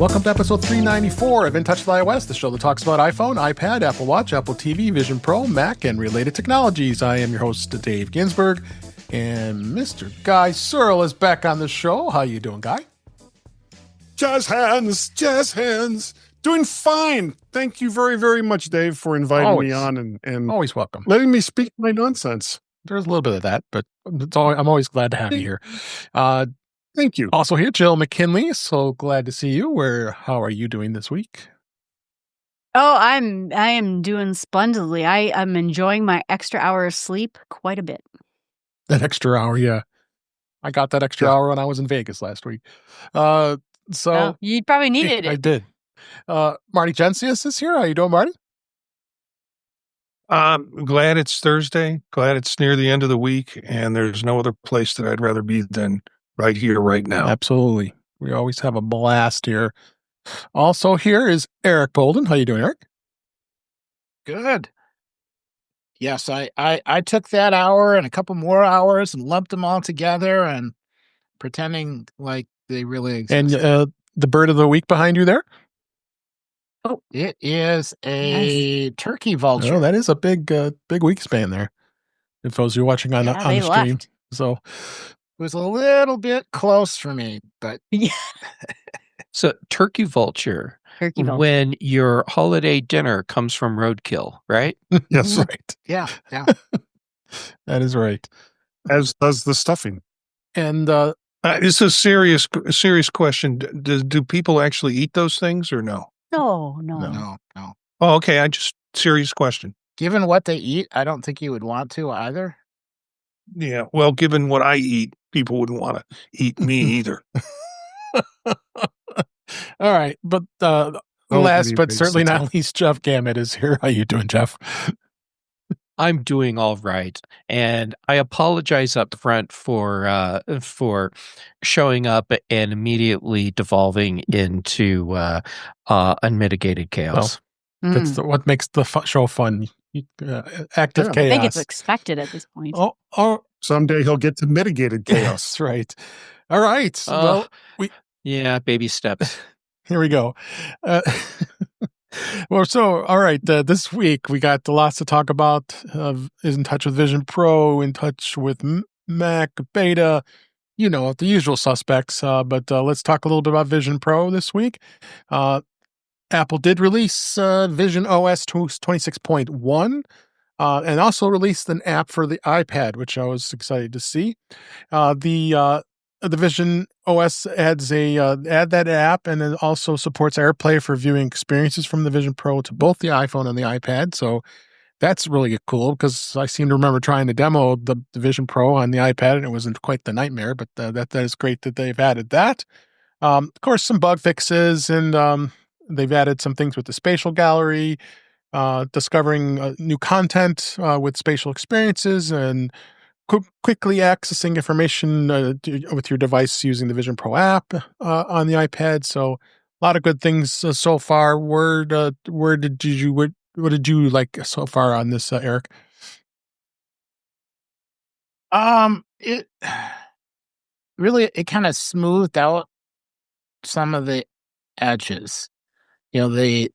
Welcome to episode 394 of In Touch with iOS, the show that talks about iPhone, iPad, Apple Watch, Apple TV, Vision Pro, Mac, and related technologies. I am your host, Dave Ginsburg, and Mr. Guy Serle is back on the show. How you doing, Guy? Jazz hands. Doing fine. Thank you very, very much, Dave, for inviting me on and always welcome. Letting me speak my nonsense. There's a little bit of that, but I'm always glad to have you here. Thank you. Also here, Jill McKinley. So glad to see you. How are you doing this week? Oh, I am doing splendidly. I am enjoying my extra hour of sleep quite a bit. That extra hour, yeah. I got that extra hour when I was in Vegas last week. So you probably needed it. I did. Marty Jencius is here. How you doing, Marty? I'm glad it's Thursday. Glad it's near the end of the week, and there's no other place that I'd rather be than right here, right now. Absolutely. We always have a blast here. Also here is Eric Bolden. How you doing, Eric? Good. Yes, I took that hour and a couple more hours and lumped them all together and pretending like they really exist. And the bird of the week behind you there? Oh, it is a turkey vulture. Oh, that is a big week span there. If those you're watching on the stream. Left. So it was a little bit close for me, but So turkey vulture. When your holiday dinner comes from roadkill, right? Yes, right. Yeah. That is right. As does the stuffing. And it's a serious question. Do people actually eat those things or no? No. Oh, okay. Serious question. Given what they eat, I don't think you would want to either. Yeah. Well, given what I eat, people wouldn't want to eat me either. All right. But last but certainly not least, Jeff Gamet is here. How you doing, Jeff? I'm doing all right, and I apologize up front for showing up and immediately devolving into unmitigated chaos. Well, that's what makes the show fun. Active chaos. I think it's expected at this point. Oh, someday he'll get to mitigated chaos. That's right. All right. Baby steps. Here we go. All right. This week we got lots to talk about. Is in touch with Vision Pro, in touch with Mac, beta, the usual suspects. But let's talk a little bit about Vision Pro this week. Apple did release visionOS 26.1 and also released an app for the iPad, which I was excited to see. The Vision OS adds add that app, and it also supports AirPlay for viewing experiences from the Vision Pro to both the iPhone and the iPad. So that's really cool because I seem to remember trying to demo the Vision Pro on the iPad, and it wasn't quite the nightmare. But that is great that they've added that. Of course, some bug fixes, and they've added some things with the spatial gallery, discovering new content with spatial experiences, and quickly accessing information with your device using the Vision Pro app on the iPad. So a lot of good things so far. What did you like so far on this, Eric? It kind of smoothed out some of the edges. They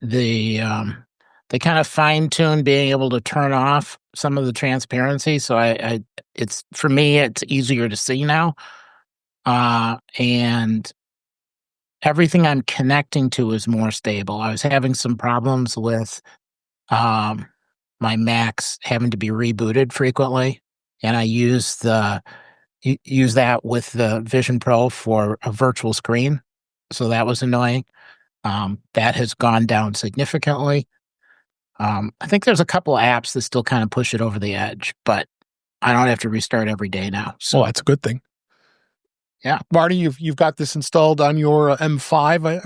kind of fine-tuned being able to turn off some of the transparency. So it's for me, it's easier to see now. And everything I'm connecting to is more stable. I was having some problems with my Macs having to be rebooted frequently. And I use that with the Vision Pro for a virtual screen. So that was annoying. That has gone down significantly. I think there's a couple of apps that still kind of push it over the edge, but I don't have to restart every day now. So that's a good thing. Yeah, Marty, you've got this installed on your M5.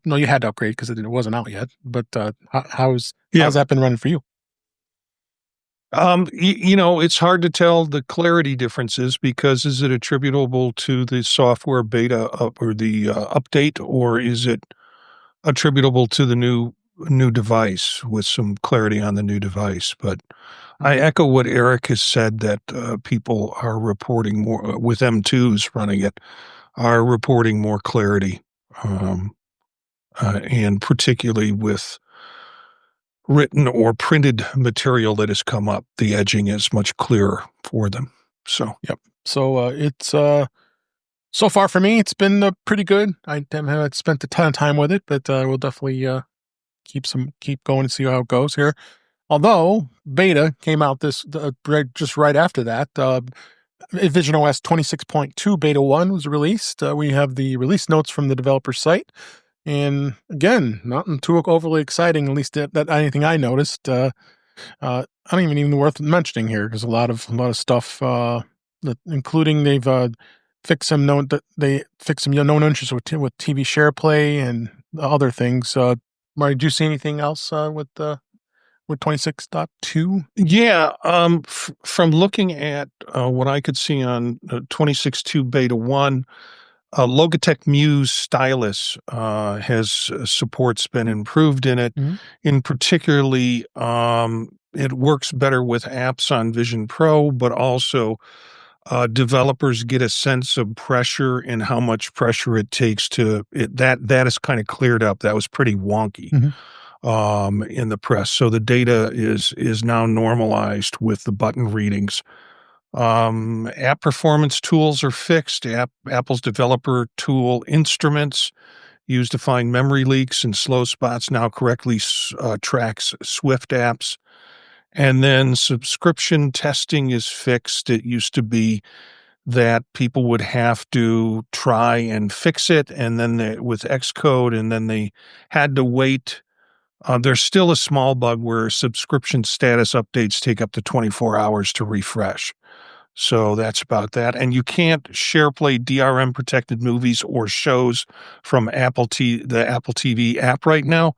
No, you had to upgrade because it wasn't out yet. But how's that been running for you? It's hard to tell the clarity differences because is it attributable to the software beta or the update, or is it attributable to the new device with some clarity on the new device? But I echo what Eric has said that people are reporting more with M2s running it, are reporting more clarity and particularly with written or printed material that has come up, the edging is much clearer for them. So, yep. So it's so far for me, it's been pretty good. I haven't spent a ton of time with it, but we'll definitely keep going and see how it goes here. Although beta came out just right after that. visionOS 26.2 beta 1 was released. We have the release notes from the developer site. And again, nothing too overly exciting, at least that anything I noticed. I don't even worth mentioning here because a lot of stuff, including they've fixed some known issues with TV share play and other things. Marty, did you see anything else with 26.2? Yeah, from looking at what I could see on 26.2 beta 1, Logitech Muse stylus has support's been improved in it. Mm-hmm. In particularly, it works better with apps on Vision Pro, but also developers get a sense of pressure and how much pressure it takes to it. That is kind of cleared up. That was pretty wonky. Mm-hmm. In the press. So the data is now normalized with the button readings. App performance tools are fixed. Apple's developer tool instruments used to find memory leaks and slow spots now correctly tracks Swift apps. And then subscription testing is fixed. It used to be that people would have to try and fix it, and then with Xcode, and then they had to wait. There's still a small bug where subscription status updates take up to 24 hours to refresh. So that's about that. And you can't SharePlay DRM protected movies or shows from the Apple TV app right now,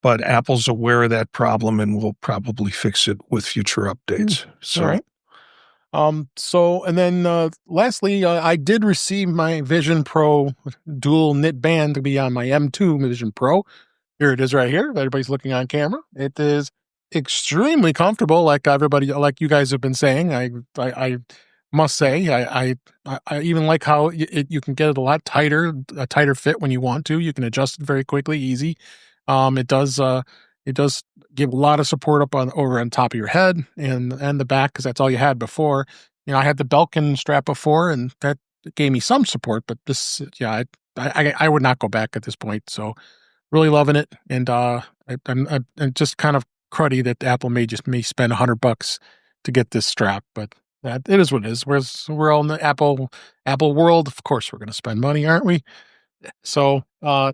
but Apple's aware of that problem and will probably fix it with future updates. So. All right. And then lastly, I did receive my Vision Pro dual knit band to be on my M2 Vision Pro. Here it is right here. Everybody's looking on camera. It is extremely comfortable, like you guys have been saying. I must say, I even like how you can get it a tighter fit when you want to. You can adjust it very quickly, easy. It does give a lot of support over on top of your head and the back, because that's all you had before. I had the Belkin strap before, and that gave me some support, but this, I would not go back at this point. So. Really loving it, and I'm just kind of cruddy that Apple may spend $100 to get this strap, but that it is what it is. We're all in the Apple world. Of course, we're going to spend money, aren't we? So, very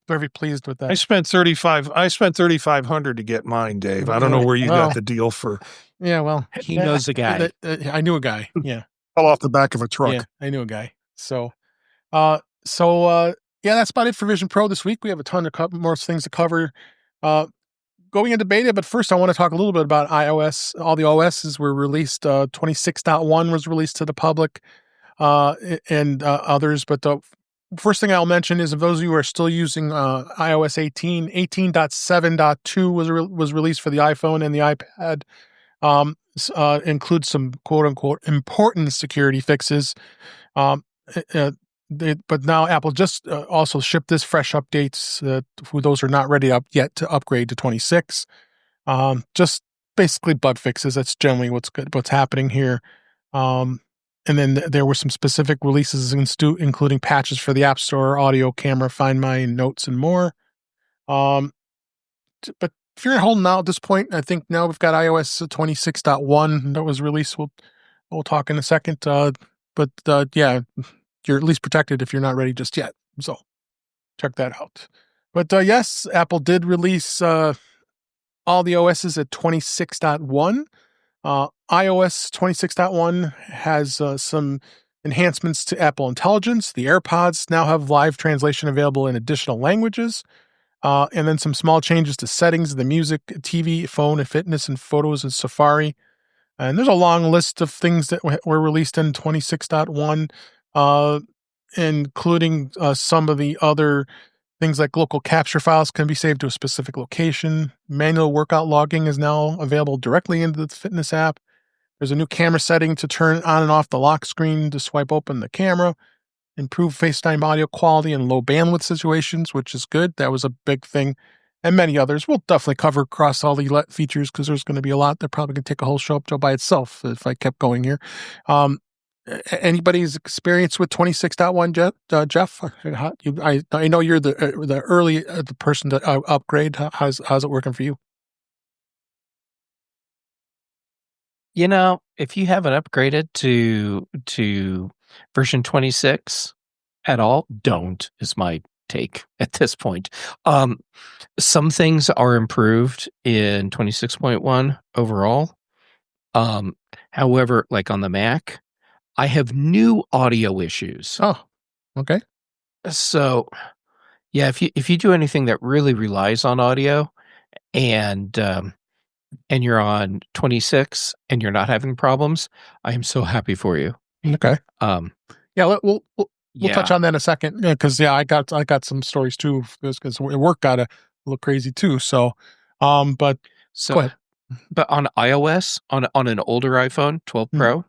very pleased with that. I spent $3,500 to get mine, Dave. I don't know where you got the deal for. Yeah, well, he knows a guy. I knew a guy. Yeah, fell off the back of a truck. Yeah, I knew a guy. So. Yeah, that's about it for Vision Pro this week. We have a ton of more things to cover going into beta, but first I want to talk a little bit about iOS. All the OSs were released. 26.1 was released to the public and others, but the first thing I'll mention is, of those of you who are still using iOS 18, 18.7.2 was released for the iPhone and the iPad. Includes some quote-unquote important security fixes. But now Apple just also shipped this fresh updates for those who are not ready yet to upgrade to 26. Just basically bug fixes. That's generally what's happening here. And then there were some specific releases including patches for the App Store, audio, camera, Find My, Notes, and more. But if you're holding out at this point, I think now we've got iOS 26.1 that was released. We'll talk in a second. Yeah. You're at least protected if you're not ready just yet. So check that out. But yes, Apple did release all the OSs at 26.1. iOS 26.1 has some enhancements to Apple Intelligence. The AirPods now have live translation available in additional languages. And then some small changes to settings of the music, TV, phone, and fitness, and photos and Safari. And there's a long list of things that were released in 26.1. Including some of the other things like local capture files can be saved to a specific location. Manual workout logging is now available directly into the fitness app. There's a new camera setting to turn on and off the lock screen to swipe open the camera. improve FaceTime audio quality in low bandwidth situations, which is good. That was a big thing. And many others. We'll definitely cover across all the features because there's going to be a lot that probably can take a whole show up by itself if I kept going here. Anybody's experience with 26.1, Jeff? I know you're the early the person to upgrade. How's it working for you? If you haven't upgraded to version 26 at all, don't, is my take at this point. Some things are improved in 26.1 overall. However, like on the Mac, I have new audio issues. Oh, okay. So, yeah, if you do anything that really relies on audio and you're on 26 and you're not having problems, I am so happy for you. Okay. Yeah, we'll touch on that in a second. Yeah, because I got some stories too. Because work got a little crazy too. So, go ahead. But on iOS, on an older iPhone 12 Pro,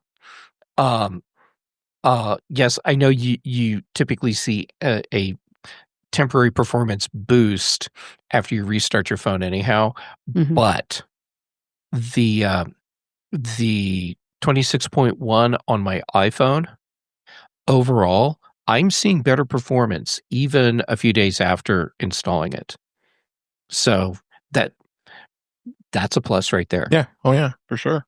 yes, I know you typically see a temporary performance boost after you restart your phone anyhow, but the 26.1 on my iPhone overall, I'm seeing better performance even a few days after installing it. So that's a plus right there. Yeah. Oh yeah, for sure.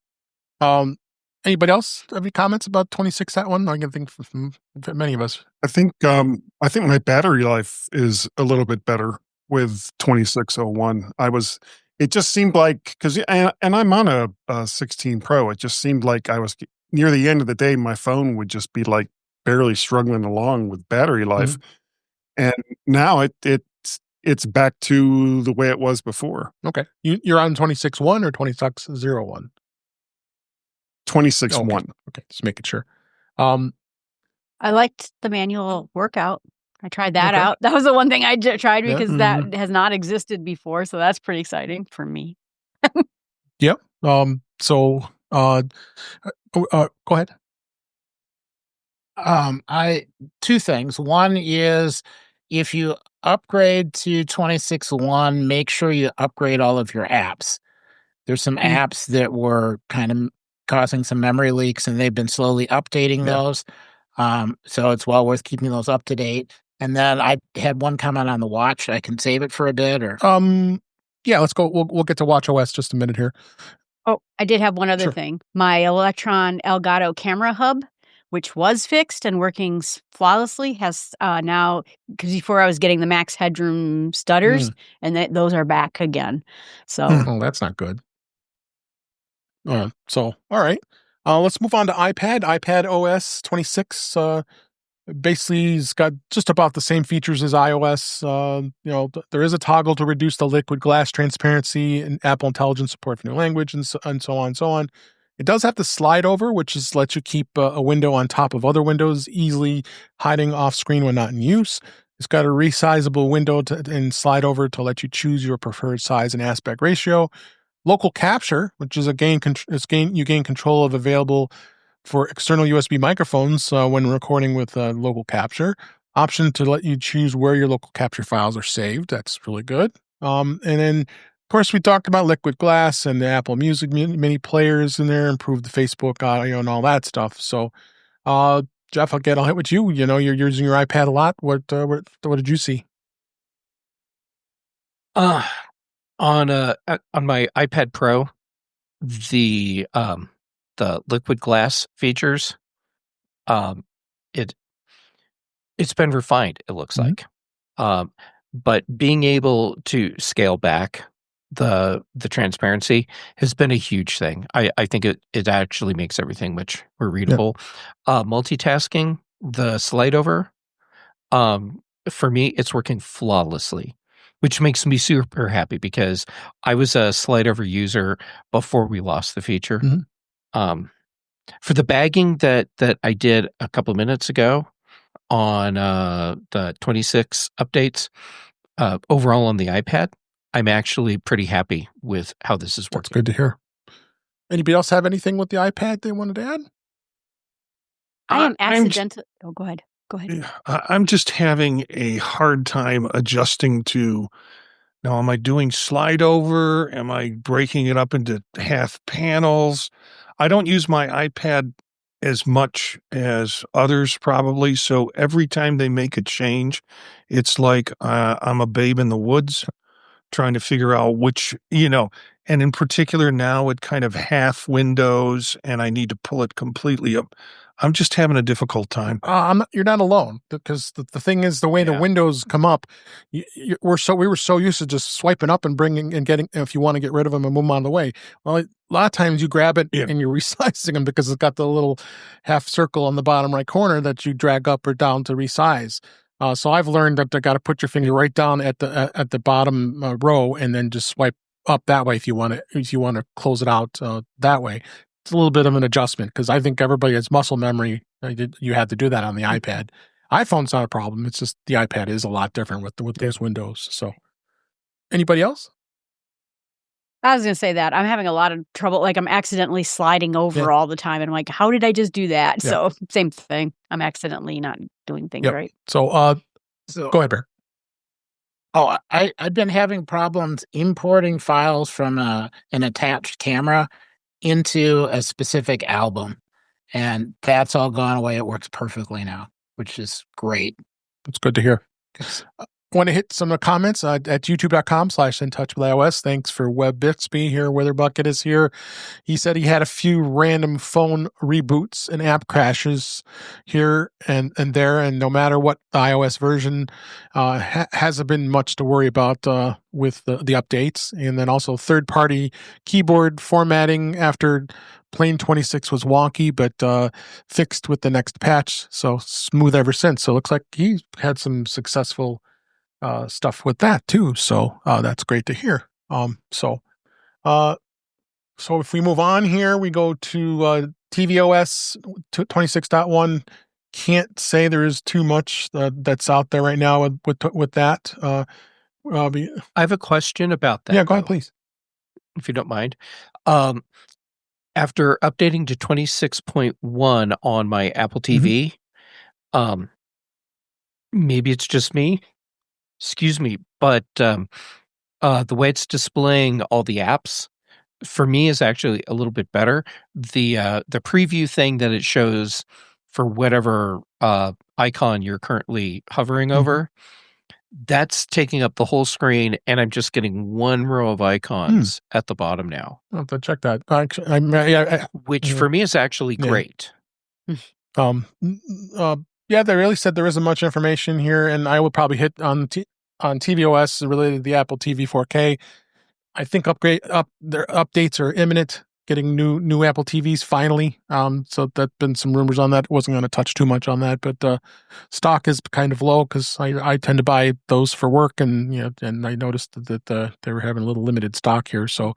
Anybody else have any comments about 26.1? I can think from many of us. I think my battery life is a little bit better with 26.01. It just seemed like, and I'm on a 16 Pro, it just seemed like I was near the end of the day, my phone would just be like barely struggling along with battery life. And now it's back to the way it was before. Okay. You're on 26.1 or 26.01? 26.1. Okay, just making sure. I liked the manual workout. I tried that out. That was the one thing I tried because that has not existed before. So that's pretty exciting for me. Yep. So, go ahead. Two things. One is if you upgrade to 26.1, make sure you upgrade all of your apps. There's some apps that were kind of causing some memory leaks, and they've been slowly updating those. So it's well worth keeping those up to date. And then I had one comment on the watch. I can save it for a bit, or yeah, let's go. We'll get to watchOS just a minute here. Oh, I did have one other thing. My Electron Elgato camera hub, which was fixed and working flawlessly, has now, because before I was getting the max headroom stutters, and those are back again. So, oh, that's not good. So, all right. Let's move on to iPadOS 26. Basically, it's got just about the same features as iOS. There is a toggle to reduce the liquid glass transparency and Apple Intelligence support for new language and so on. It does have the slide over, which lets you keep a window on top of other windows, easily hiding off screen when not in use. It's got a resizable window and slide over to let you choose your preferred size and aspect ratio. Local capture, which is you gain control of available for external USB microphones when recording with local capture. Option to let you choose where your local capture files are saved. That's really good. And then, of course, we talked about liquid glass and the Apple Music mini players in there, improved the Facebook audio and all that stuff. So, Jeff, I'll hit with you. You're using your iPad a lot. What did you see? On my iPad Pro, the liquid glass features, it's been refined, it looks like. But being able to scale back the transparency has been a huge thing. I think it actually makes everything much more readable. Multitasking, the slide over, for me, it's working flawlessly, which makes me super happy because I was a slide over user before we lost the feature. For the bagging that I did a couple of minutes ago on the 26 updates, overall on the iPad, I'm actually pretty happy with how this is working. That's good to hear. Anybody else have anything with the iPad they wanted to add? I am accidental. Go ahead. Go ahead. I'm just having a hard time adjusting to, now, am I doing slide over? Am I breaking it up into half panels? I don't use my iPad as much as others probably. So every time they make a change, it's like I'm a babe in the woods trying to figure out which, and in particular now it kind of half windows and I need to pull it completely up. I'm just having a difficult time. You're not alone, because the thing is, the way the windows come up, we were so used to just swiping up and bringing and getting, if you want to get rid of them and move them out of the way. Well, a lot of times you grab it and you're resizing them because it's got the little half circle on the bottom right corner that you drag up or down to resize. So I've learned that I got to put your finger right down at the bottom row and then just swipe up that way if you want to close it out that way. It's a little bit of an adjustment because I think everybody has muscle memory. You had to do that on the iPad. iPhone's not a problem. It's just the iPad is a lot different with those windows. So, anybody else? I was going to say that I'm having a lot of trouble. Like I'm accidentally sliding over all the time. And I'm like, how did I just do that? Yeah. So same thing. I'm accidentally not doing things right. So go ahead, Bear. Oh, I've been having problems importing files from an attached camera into a specific album. And that's all gone away. It works perfectly now, which is great. That's good to hear. Want to hit some comments at youtube.com/intouchwithiOS. Thanks for Web Bixby here. Weatherbucket is here. He said he had a few random phone reboots and app crashes here and there, and no matter what the iOS version, hasn't been much to worry about with the updates. And then also third-party keyboard formatting after Plain 26 was wonky, but fixed with the next patch, so smooth ever since. So it looks like he had some successful stuff with that too. So that's great to hear. So if we move on here, we go to tvOS 26.1. Can't say there is too much that's out there right now with that. I have a question about that. Yeah, go ahead, please. If you don't mind. After updating to 26.1 on my Apple TV, maybe it's just me. Excuse me, but the way it's displaying all the apps for me is actually a little bit better. The preview thing that it shows for whatever icon you're currently hovering over, that's taking up the whole screen, and I'm just getting one row of icons at the bottom now. I'll have to check that. Which for me is actually great. Yeah, they really said there isn't much information here, and I would probably hit on tvOS related to the Apple TV 4K. I think their updates are imminent. Getting new Apple TVs finally. So there's been some rumors on that. Wasn't going to touch too much on that, but stock is kind of low because I tend to buy those for work, and and I noticed that they were having a little limited stock here. So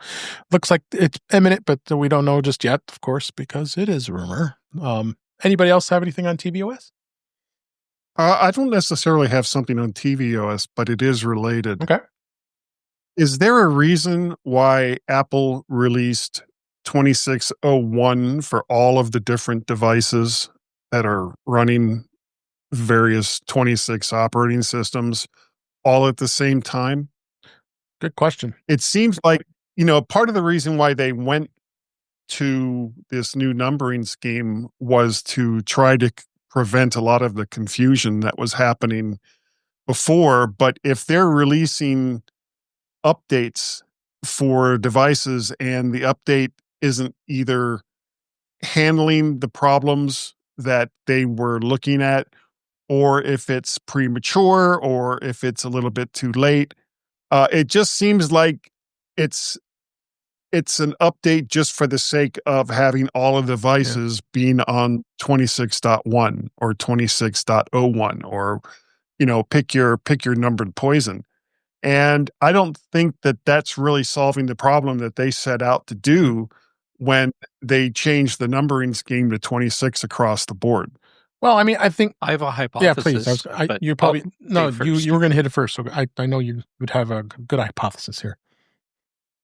looks like it's imminent, but we don't know just yet, of course, because it is a rumor. Anybody else have anything on tvOS? I don't necessarily have something on tvOS, but it is related. Okay. Is there a reason why Apple released 26.01 for all of the different devices that are running various 26 operating systems all at the same time? Good question. It seems like, part of the reason why they went to this new numbering scheme was to try to prevent a lot of the confusion that was happening before. But if they're releasing updates for devices and the update isn't either handling the problems that they were looking at, or if it's premature, or if it's a little bit too late, it just seems like it's an update just for the sake of having all of the devices being on 26.1 or 26.01, or pick your numbered poison. And I don't think that that's really solving the problem that they set out to do when they changed the numbering scheme to 26 across the board. Well, I mean, I think I have a hypothesis. Yeah, please. You probably you were going to hit it first, so I know you would have a good hypothesis here.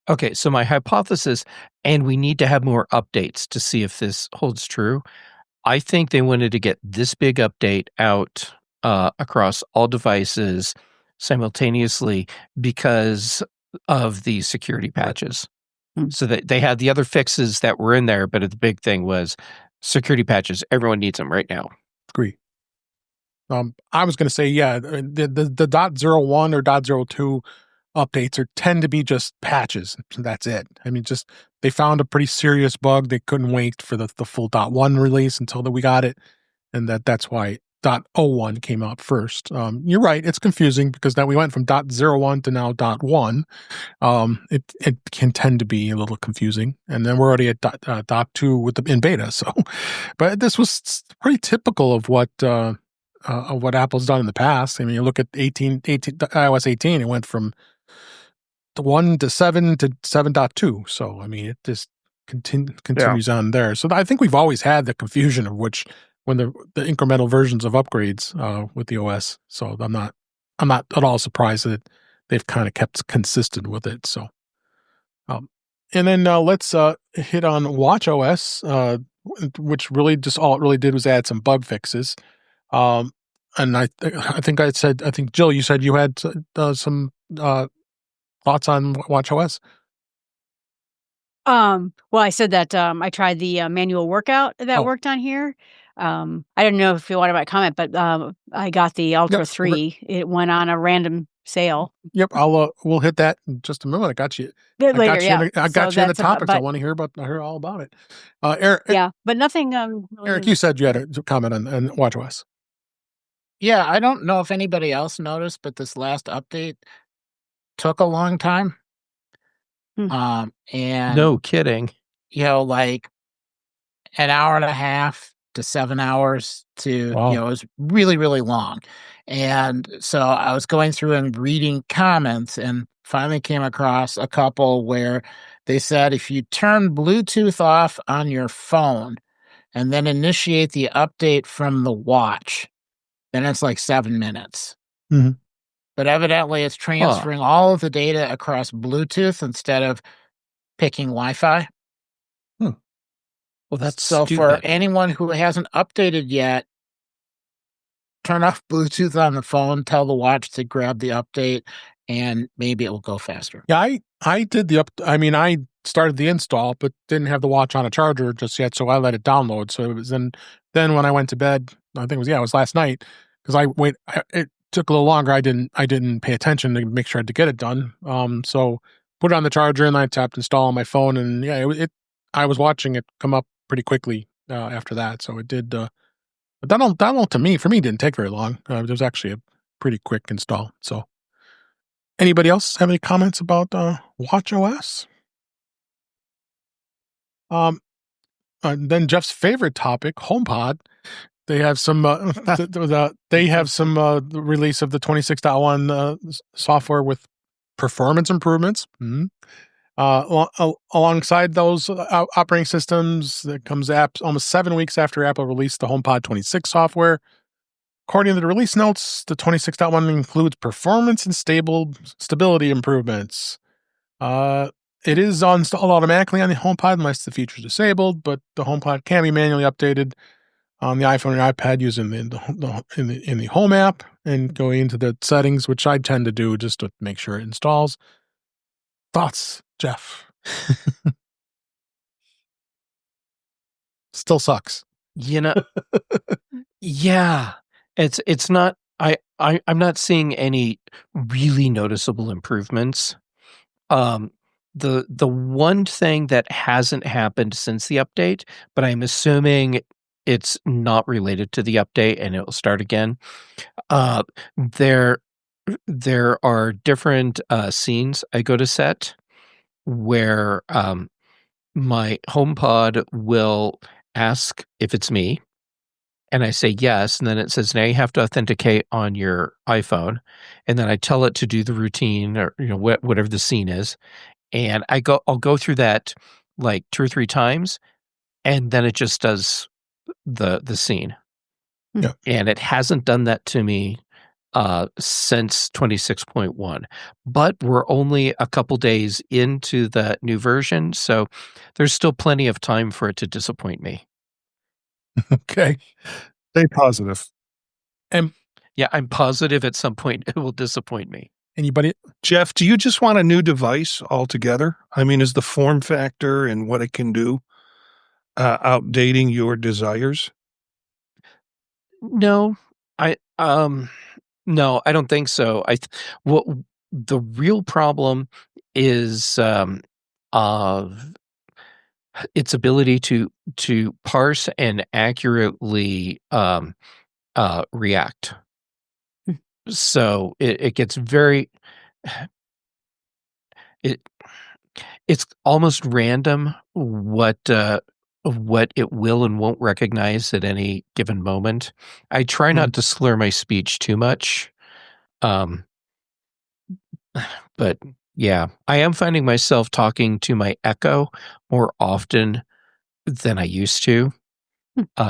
Okay, so my hypothesis, and we need to have more updates to see if this holds true. I think they wanted to get this big update out across all devices simultaneously because of the security patches. So that they had the other fixes that were in there, but the big thing was security patches. Everyone needs them right now. Agree. I was going to say, yeah, the .01 or .02 updates tend to be just patches. That's it. I mean, just they found a pretty serious bug. They couldn't wait for the full .1 release until we got it, and that's why .01 came out first. You're right. It's confusing because now we went from .01 to now .1. It can tend to be a little confusing, and then we're already at .2 in beta. So, but this was pretty typical of what Apple's done in the past. I mean, you look at iOS 18, it went from 1 to 7 to 7.2. So, I mean, it just continues on there. So I think we've always had the confusion of when the incremental versions of upgrades with the OS. So I'm not at all surprised that they've kind of kept consistent with it. So, and then let's hit on watchOS, which really just all it really did was add some bug fixes. And I think Jill, you said you had some thoughts on watchOS. Well, I said that I tried the manual workout that worked on here. I don't know if you wanted my comment, but I got the Ultra 3. It went on a random sale. Yep, we'll hit that in just a minute. I got you. Later, I got you in the topics. I want to hear all about it. Eric. Yeah, but nothing. Eric, you said you had a comment on watchOS. Yeah, I don't know if anybody else noticed, but this last update took a long time. And no kidding. Like an hour and a half to 7 hours to, it was really, really long. And so I was going through and reading comments and finally came across a couple where they said if you turn Bluetooth off on your phone and then initiate the update from the watch, then it's like 7 minutes. Mm-hmm. But evidently it's transferring all of the data across Bluetooth instead of picking Wi-Fi. Well, that's so stupid. For anyone who hasn't updated yet, turn off Bluetooth on the phone, tell the watch to grab the update, and maybe it will go faster. Yeah, I did I started the install, but didn't have the watch on a charger just yet, so I let it download. So it was then when I went to bed, I think it was last night, because it took a little longer. I didn't pay attention to make sure I had to get it done. So put it on the charger, and I tapped install on my phone, and I was watching it come up pretty quickly after that. So it did. But that for me didn't take very long. It was actually a pretty quick install. So, anybody else have any comments about watchOS? Then Jeff's favorite topic, HomePod. They have some. They have some release of the 26.1 software with performance improvements. Mm-hmm. Alongside those operating systems, that comes almost 7 weeks after Apple released the HomePod 26 software. According to the release notes, the 26.1 includes performance and stability improvements. It is installed automatically on the HomePod unless the feature is disabled, but the HomePod can be manually updated on the iPhone and iPad using in the Home app and going into the settings, which I tend to do just to make sure it installs. Thoughts, Jeff? Still sucks. Yeah. It's not. I'm not seeing any really noticeable improvements. The one thing that hasn't happened since the update, but I'm assuming it's not related to the update and it will start again. There are different scenes I go to set where my HomePod will ask if it's me, and I say yes, and then it says now you have to authenticate on your iPhone, and then I tell it to do the routine or whatever the scene is, and I'll go through that like 2 or 3 times, and then it just does the scene. Yeah. And it hasn't done that to me since 26.1, but we're only a couple days into the new version, so there's still plenty of time for it to disappoint me. Okay. Stay positive. And Yeah, I'm positive at some point it will disappoint me. anybody? Jeff, do you just want a new device altogether? I mean, is the form factor and what it can do outdating your desires? No, no, I don't think so. What the real problem is of its ability to parse and accurately react. So it gets very it it's almost random what it will and won't recognize at any given moment. I try not to slur my speech too much. But yeah, I am finding myself talking to my Echo more often than I used to,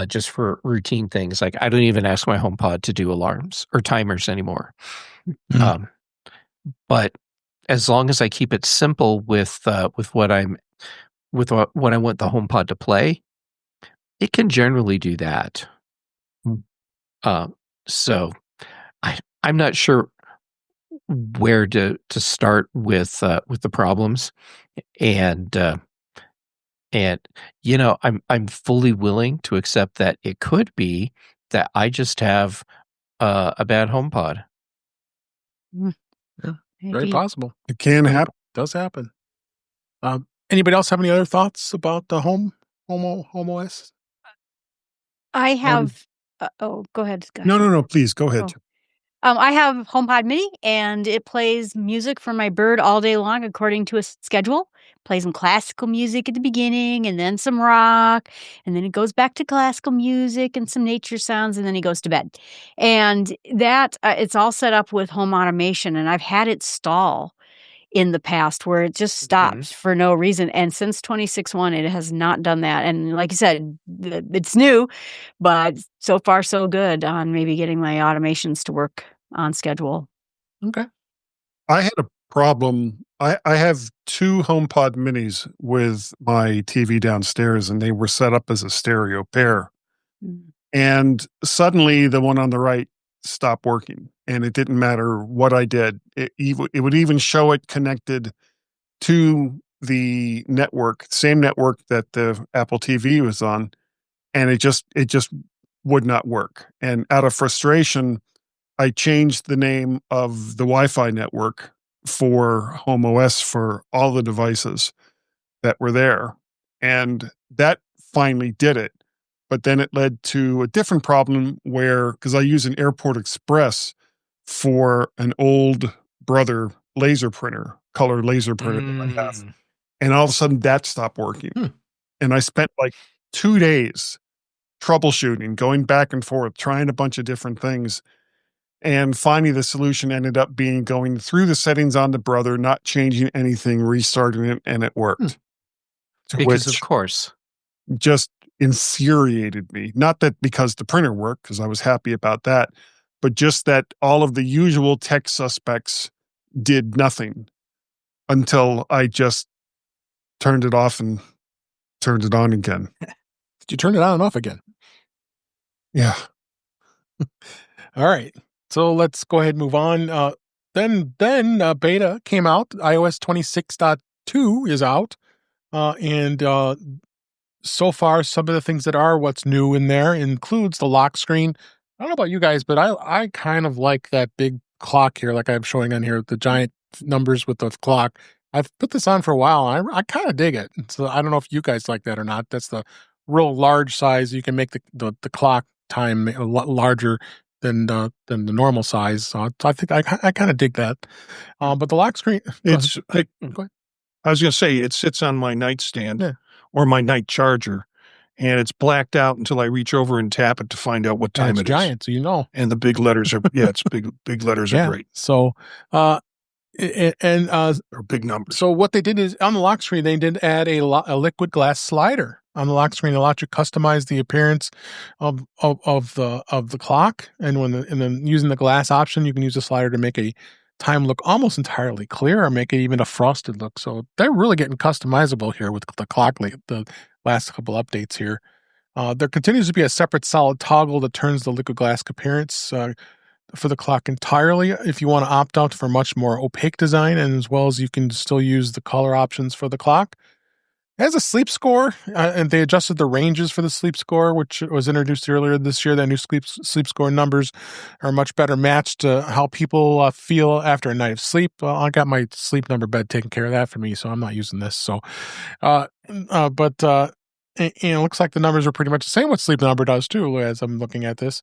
just for routine things. Like I don't even ask my HomePod to do alarms or timers anymore. But as long as I keep it simple with what I want the HomePod to play, it can generally do that. So I'm not sure where to start with the problems, and I'm fully willing to accept that it could be that I just have a bad HomePod. Yeah, very possible. It can happen. Does happen. Anybody else have any other thoughts about the Home OS? I have. Go ahead. No. Please go ahead. I have HomePod Mini, and it plays music for my bird all day long according to a schedule. Plays some classical music at the beginning, and then some rock, and then it goes back to classical music and some nature sounds, and then he goes to bed. And that it's all set up with home automation, and I've had it stall in the past where it just stops for no reason. And since 26.1, it has not done that. And like you said, it's new, but so far so good on maybe getting my automations to work on schedule. Okay. I had a problem. I have 2 HomePod minis with my TV downstairs, and they were set up as a stereo pair. And suddenly the one on the right stopped working, and it didn't matter what I did. It would even show it connected to the network, same network that the Apple TV was on, and it just would not work. And out of frustration, I changed the name of the Wi-Fi network for Home OS for all the devices that were there. And that finally did it. But then it led to a different problem where, because I use an Airport Express for an old brother laser printer, color laser printer that I have. And all of a sudden that stopped working. And I spent like 2 days troubleshooting, going back and forth, trying a bunch of different things. And finally, the solution ended up being going through the settings on the brother, not changing anything, restarting it, and it worked. Because of course. Just infuriated me. Not that because the printer worked, because I was happy about that, but just that all of the usual tech suspects did nothing until I just turned it off and turned it on again. Did you turn it on and off again? Yeah. All right. So let's go ahead and move on. Then beta came out. iOS 26.2 is out. And so far, some of the things that are what's new in there includes the lock screen. I don't know about you guys, but I kind of like that big clock here, like I'm showing on here, the giant numbers with the clock. I've put this on for a while, and I kind of dig it. So I don't know if you guys like that or not. That's the real large size. You can make the clock time a lot larger than the normal size. So I think I kind of dig that. But the lock screen, go ahead. I was going to say, it sits on my nightstand or my night charger, and it's blacked out until I reach over and tap it to find out what time it is. It's giant, so you know. And the big letters are, it's big letters are great. So, or big numbers. So what they did is on the lock screen, they did add a liquid glass slider on the lock screen. It allowed you to customize the appearance of the clock, and then using the glass option, you can use the slider to make a time look almost entirely clear, or make it even a frosted look. So they're really getting customizable here with the clock. The last couple updates here. There continues to be a separate solid toggle that turns the liquid glass appearance for the clock entirely if you want to opt out for much more opaque design, and as well as you can still use the color options for the clock. It has a sleep score, and they adjusted the ranges for the sleep score, which was introduced earlier this year. The new sleep score numbers are much better matched to how people feel after a night of sleep. I got my sleep number bed taking care of that for me, so I'm not using this. So, it looks like the numbers are pretty much the same. What sleep number does too, as I'm looking at this.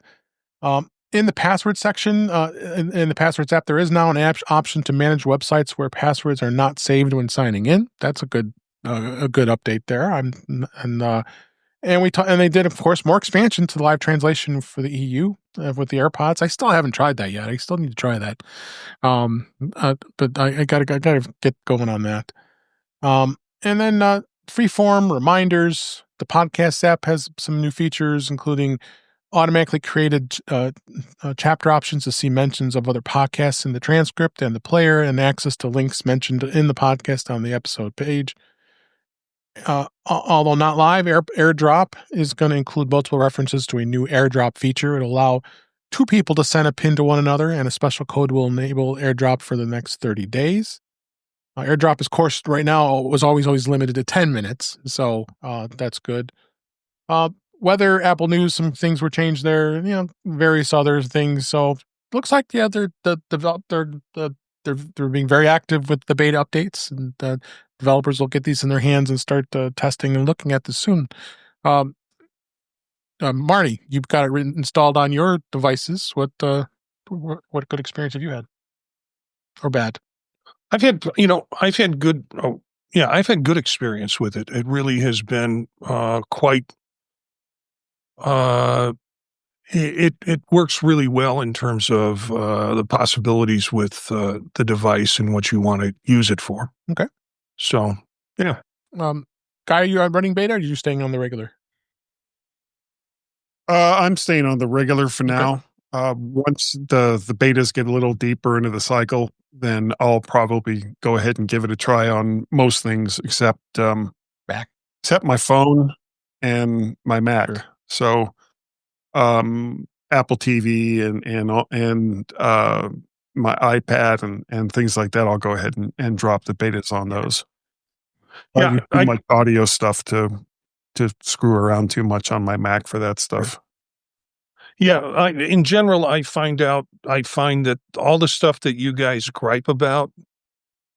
In the password section, in the passwords app, there is now an option to manage websites where passwords are not saved when signing in. That's a good update there. And they did, of course, more expansion to the live translation for the EU with the AirPods. I still haven't tried that yet. I still need to try that. But I gotta get going on that. And then freeform reminders. The podcast app has some new features, including automatically created chapter options to see mentions of other podcasts in the transcript and the player, and access to links mentioned in the podcast on the episode page. Although not live, AirDrop is going to include multiple references to a new AirDrop feature. It'll allow two people to send a pin to one another, and a special code will enable AirDrop for the next 30 days. AirDrop, of course, right now was always limited to 10 minutes, so that's good. Weather, Apple News, some things were changed there, various other things. So looks like, they're being very active with the beta updates, and developers will get these in their hands and start testing and looking at this soon. Marty, you've got it installed on your devices. What good experience have you had, or bad? I've had good experience with it. It really has been quite. It works really well in terms of the possibilities with the device and what you want to use it for. Okay. So, yeah. Guy, are you running beta, or are you staying on the regular? I'm staying on the regular for now. Once the betas get a little deeper into the cycle, then I'll probably go ahead and give it a try on most things except my phone and my Mac. Sure. So, Apple TV and my iPad and things like that, I'll go ahead and drop the betas on those. Yeah, I like audio stuff to screw around too much on my Mac for that stuff. Yeah, in general, I find that all the stuff that you guys gripe about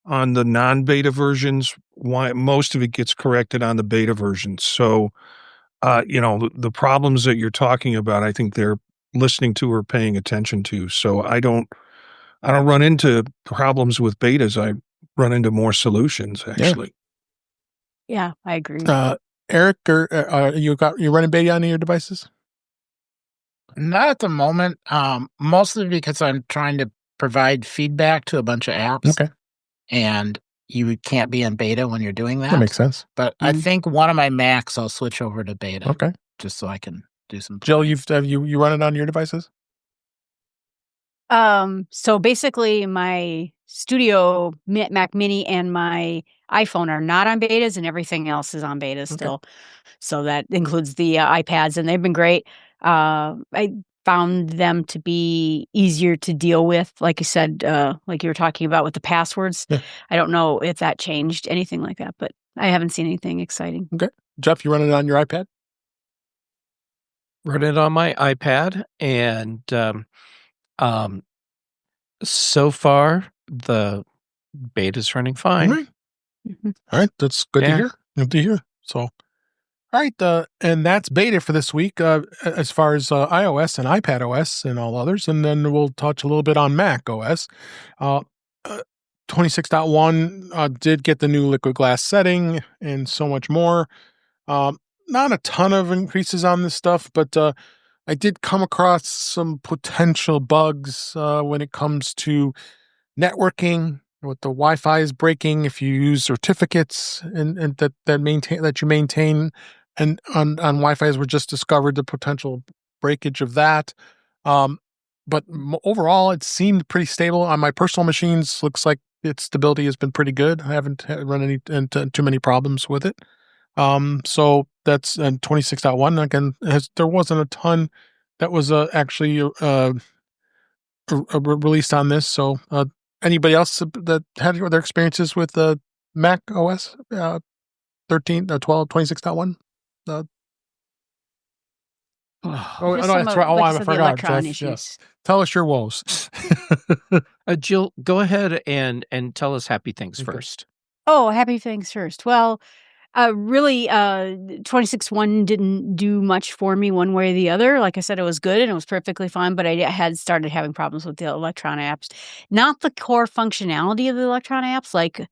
on the non-beta versions, most of it gets corrected on the beta versions. So, the problems that you're talking about, I think they're listening to or paying attention to. So I don't run into problems with betas. I run into more solutions, actually. Yeah, I agree. Eric, you're running beta on your devices? Not at the moment. Mostly because I'm trying to provide feedback to a bunch of apps. Okay. And you can't be in beta when you're doing that. That makes sense. But I think one of my Macs I'll switch over to beta. Okay. Just so I can do some. Jill, you run it on your devices? So basically my Studio Mac Mini and my iPhone are not on betas, and everything else is on betas still. So that includes the iPads, and they've been great. I found them to be easier to deal with, like you said, like you were talking about with the passwords. Yeah. I don't know if that changed anything like that, but I haven't seen anything exciting. Okay. Jeff, you run it on your iPad? Run it on my iPad, and so far the beta's running fine. All right. All right, that's good to hear. Good to hear. So, all right, and that's beta for this week as far as iOS and iPadOS and all others, and then we'll touch a little bit on macOS. 26.1 did get the new liquid glass setting and so much more. Not a ton of increases on this stuff, but I did come across some potential bugs when it comes to networking. With the Wi-Fi is breaking if you use certificates and that you maintain, and on Wi-Fi's were just discovered the potential breakage of that. But overall, it seemed pretty stable on my personal machines. Looks like its stability has been pretty good. I haven't run into too many problems with it. So that's 26.1. Again, there wasn't a ton that was actually released on this. So anybody else that had their experiences with Mac OS 13, 12, 26.1? Oh, Just no, some that's of, right. Oh, like I I said, the forgot, electron Jeff. issues. Yes. Tell us your woes. Jill, go ahead and tell us happy things Okay. first. Oh, happy things first. Well, really, 26.1 didn't do much for me one way or the other. Like I said, it was good and it was perfectly fine, but I had started having problems with the Electron apps. Not the core functionality of the Electron apps, like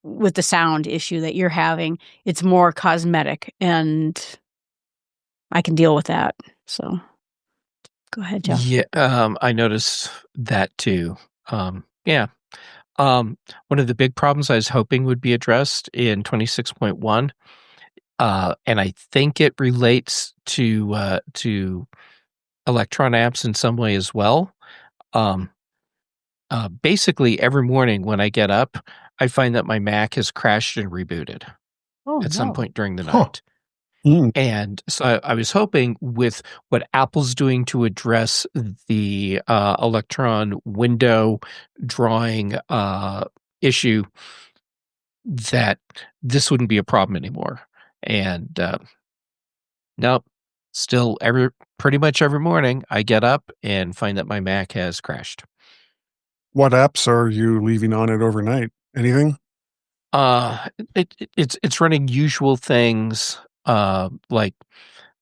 with the sound issue that you're having. It's more cosmetic, and I can deal with that. So go ahead, Jeff. Yeah, I noticed that too. Yeah. One of the big problems I was hoping would be addressed in 26.1, and I think it relates to Electron apps in some way as well. Basically, every morning when I get up, I find that my Mac has crashed and rebooted at some point during the night. And so I was hoping with what Apple's doing to address the Electron window drawing issue, that this wouldn't be a problem anymore. And nope, still pretty much every morning I get up and find that my Mac has crashed. What apps are you leaving on it overnight? Anything? It's running usual things like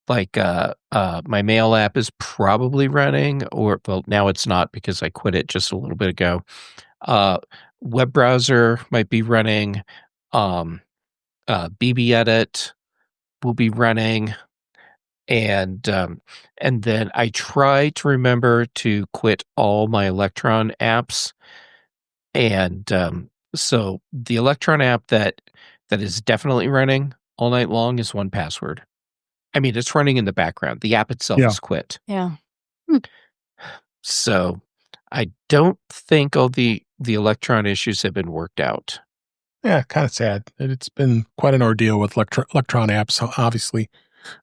my mail app is probably running, or well, now it's not because I quit it just a little bit ago. Web browser might be running. BB Edit will be running, and then I try to remember to quit all my Electron apps, and so the Electron app that is definitely running all night long is 1Password. I mean, it's running in the background. The app itself is quit. Yeah. So I don't think all the Electron issues have been worked out. Yeah, kind of sad. It's been quite an ordeal with Electron apps, obviously,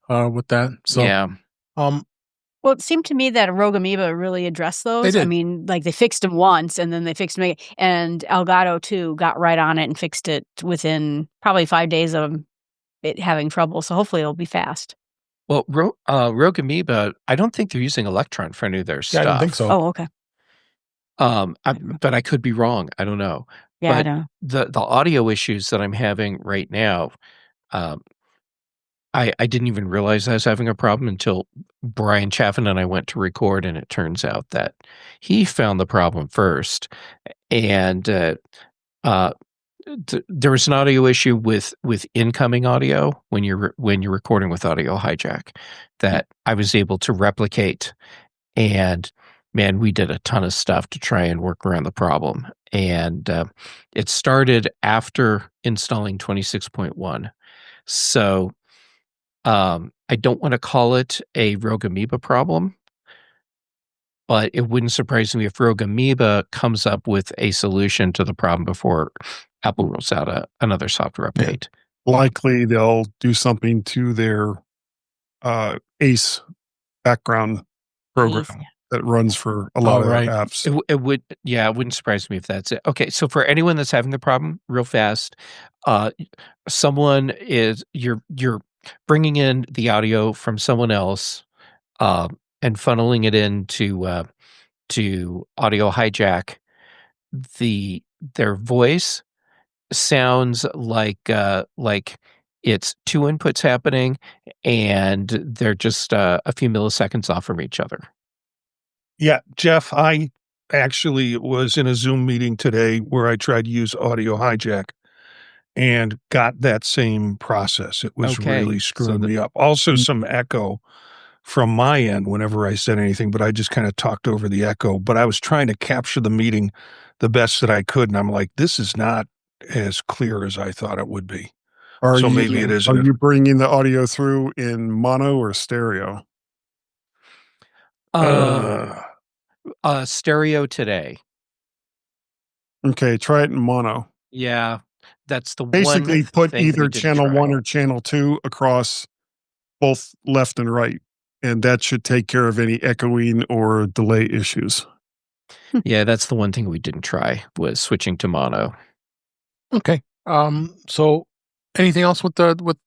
with that. So, yeah. Well, it seemed to me that Rogue Amoeba really addressed those. did. I mean, like they fixed them once and then they fixed them again. And Elgato, too, got right on it and fixed it within probably 5 days of it having trouble. So hopefully it'll be fast. Well, Rogue Amoeba, I don't think they're using Electron for any of their stuff. I don't think so. Oh, okay. But I could be wrong. I don't know. Yeah, but I don't know. The audio issues that I'm having right now, I didn't even realize I was having a problem until Brian Chaffin and I went to record, and it turns out that he found the problem first. And there was an audio issue with incoming audio when you're recording with Audio Hijack that I was able to replicate. And man, we did a ton of stuff to try and work around the problem. And it started after installing 26.1. So I don't want to call it a Rogue Amoeba problem, but it wouldn't surprise me if Rogue Amoeba comes up with a solution to the problem before Apple rolls out another software update. Likely they'll do something to their ACE background program that runs for a lot of apps. It wouldn't surprise me if that's it. Okay, so for anyone that's having the problem, real fast, you're bringing in the audio from someone else and funneling it into to Audio Hijack. Their voice sounds like it's two inputs happening, and they're just a few milliseconds off from each other. Yeah, Jeff, I actually was in a Zoom meeting today where I tried to use Audio Hijack and got that same process. It was really screwing me up. Also, some echo from my end whenever I said anything, but I just kind of talked over the echo. But I was trying to capture the meeting the best that I could, and I'm like, this is not as clear as I thought it would be. Maybe it isn't. Are you bringing the audio through in mono or stereo? Stereo today. Okay, try it in mono. Yeah. That's the Basically, one put thing we either didn't channel try. 1 or channel 2 across both left and right, and that should take care of any echoing or delay issues. Yeah, that's the one thing we didn't try was switching to mono. Okay. So anything else with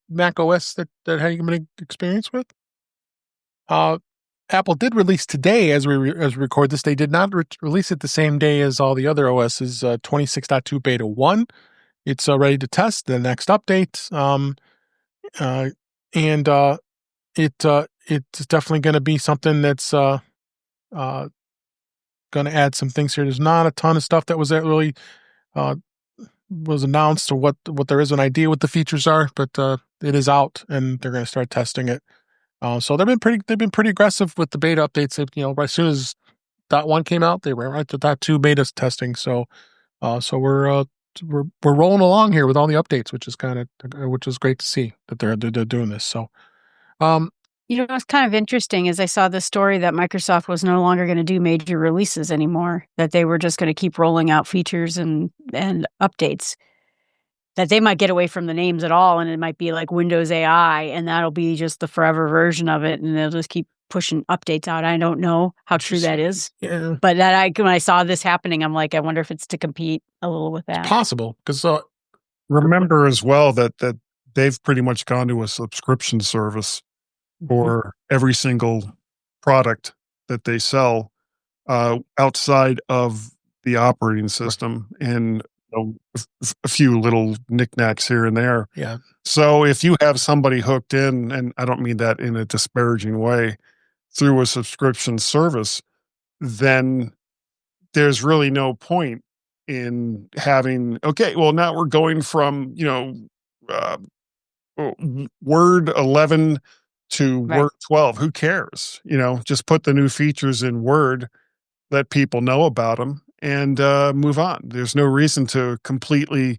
Mac OS that had any experience with? Apple did release today, as we record this. They did not release it the same day as all the other OSs. 26.2 beta 1. It's ready to test the next update. It's definitely going to be something that's going to add some things here. There's not a ton of stuff that was really was announced or what there is an idea what the features are, but it is out and they're going to start testing it. So they've been pretty aggressive with the beta updates. As soon as .1 came out, they were right to .2 beta testing. So we're rolling along here with all the updates, which is great to see that they're doing this. So, what's kind of interesting is I saw the story that Microsoft was no longer going to do major releases anymore, that they were just going to keep rolling out features and updates, that they might get away from the names at all. And it might be like Windows AI, and that'll be just the forever version of it. And they'll just keep pushing updates out. I don't know how true that is. Yeah. But when I saw this happening, I'm like, I wonder if it's to compete a little with that. It's possible because remember as well that they've pretty much gone to a subscription service for every single product that they sell outside of the operating system, and a few little knickknacks here and there. Yeah. So if you have somebody hooked in, and I don't mean that in a disparaging way, through a subscription service, then there's really no point in having, okay, well, now we're going from, Word 11 to Word 12. Who cares? Just put the new features in Word, let people know about them, and move on. There's no reason to completely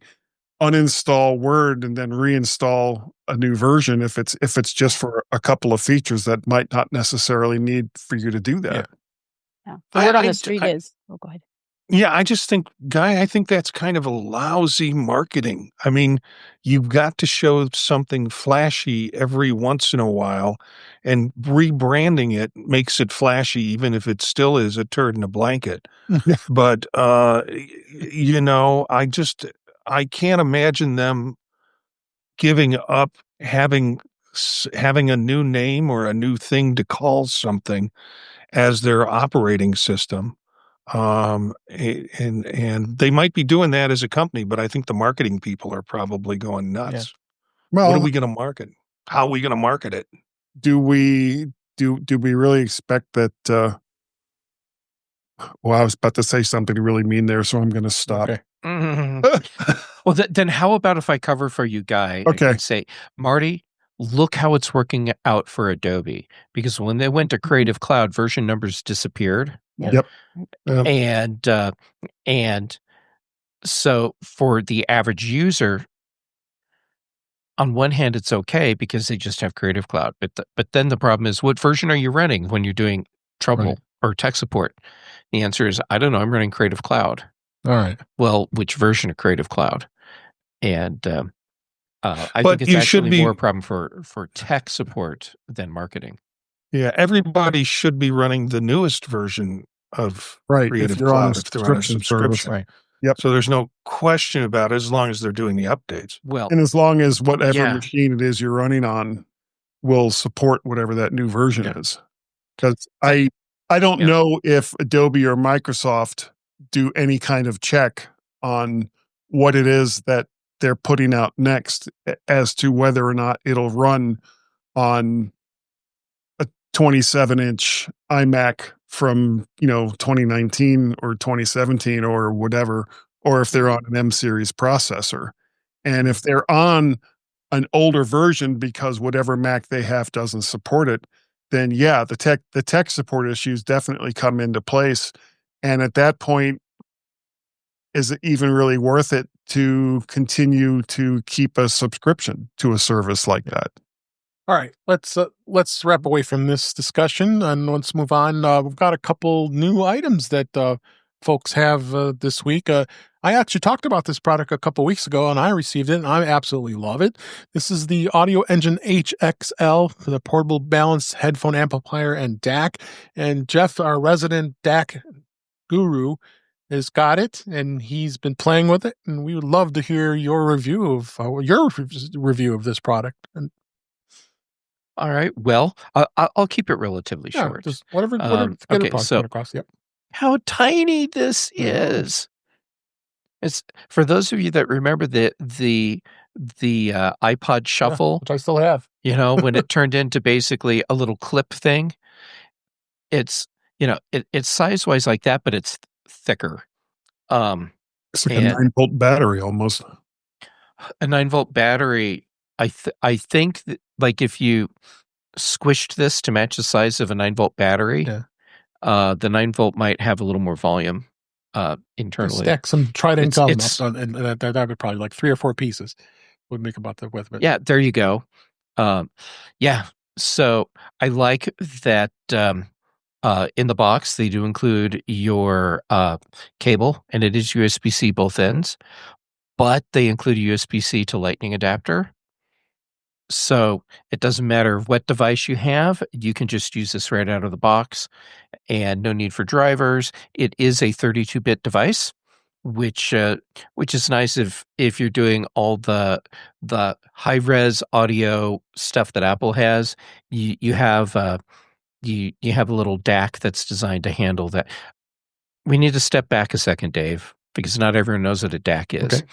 uninstall Word and then reinstall a new version if it's just for a couple of features that might not necessarily need for you to do that. Yeah. The word on the street is. Oh, go ahead. Yeah, I just think, Guy, I think that's kind of a lousy marketing. I mean, you've got to show something flashy every once in a while, and rebranding it makes it flashy, even if it still is a turd in a blanket. But, I can't imagine them giving up having a new name or a new thing to call something as their operating system. And they might be doing that as a company, but I think the marketing people are probably going nuts. Yeah. Well, what are we going to market? How are we going to market it? Do we really expect that? Well, I was about to say something really mean there, so I'm going to stop. Okay. Well, then how about if I cover for you, Guy, and say, Marty, look how it's working out for Adobe, because when they went to Creative Cloud, version numbers disappeared. Yep. And so for the average user, on one hand, it's okay because they just have Creative Cloud. But then the problem is, what version are you running when you're doing trouble or tech support? The answer is, I don't know. I'm running Creative Cloud. All right. Well, which version of Creative Cloud? And I think it's actually more a problem for tech support than marketing. Yeah, everybody should be running the newest version of Creative Cloud if they're on a subscription. Right. Yep. So there's no question about it as long as they're doing the updates. Well, and as long as whatever machine it is you're running on will support whatever that new version is. Because I don't know if Adobe or Microsoft do any kind of check on what it is that they're putting out next as to whether or not it'll run on a 27-inch iMac from 2019 or 2017 or whatever, or if they're on an M series processor. And if they're on an older version because whatever Mac they have doesn't support it, then the tech support issues definitely come into place. And at that point, is it even really worth it to continue to keep a subscription to a service like that? All right, let's wrap away from this discussion and let's move on. We've got a couple new items that folks have this week. I actually talked about this product a couple weeks ago, and I received it, and I absolutely love it. This is the Audioengine HXL for the portable balanced headphone amplifier and DAC. And Jeff, our resident DAC guru, has got it, and he's been playing with it. And we would love to hear your review of this product. And all right. Well, I'll keep it relatively short. Just whatever okay, so across. Yep. How tiny this is! It's for those of you that remember the iPod Shuffle, which I still have. When it turned into basically a little clip thing. It's it's size wise like that, but it's thicker. It's like a 9-volt battery almost. A 9-volt battery. I think that, like, if you squished this to match the size of a 9-volt battery, the 9-volt might have a little more volume internally. Stack some Trident gum up, and that would probably like 3 or 4 pieces would make about the width of it. Yeah, there you go. So I like that in the box they do include your cable, and it is USB-C both ends, but they include a USB-C to Lightning adapter. So it doesn't matter what device you have, you can just use this right out of the box, and no need for drivers. It is a 32-bit device, which is nice if you're doing all the high-res audio stuff that Apple has. You have you have a little DAC that's designed to handle that. We need to step back a second, Dave, because not everyone knows what a DAC is.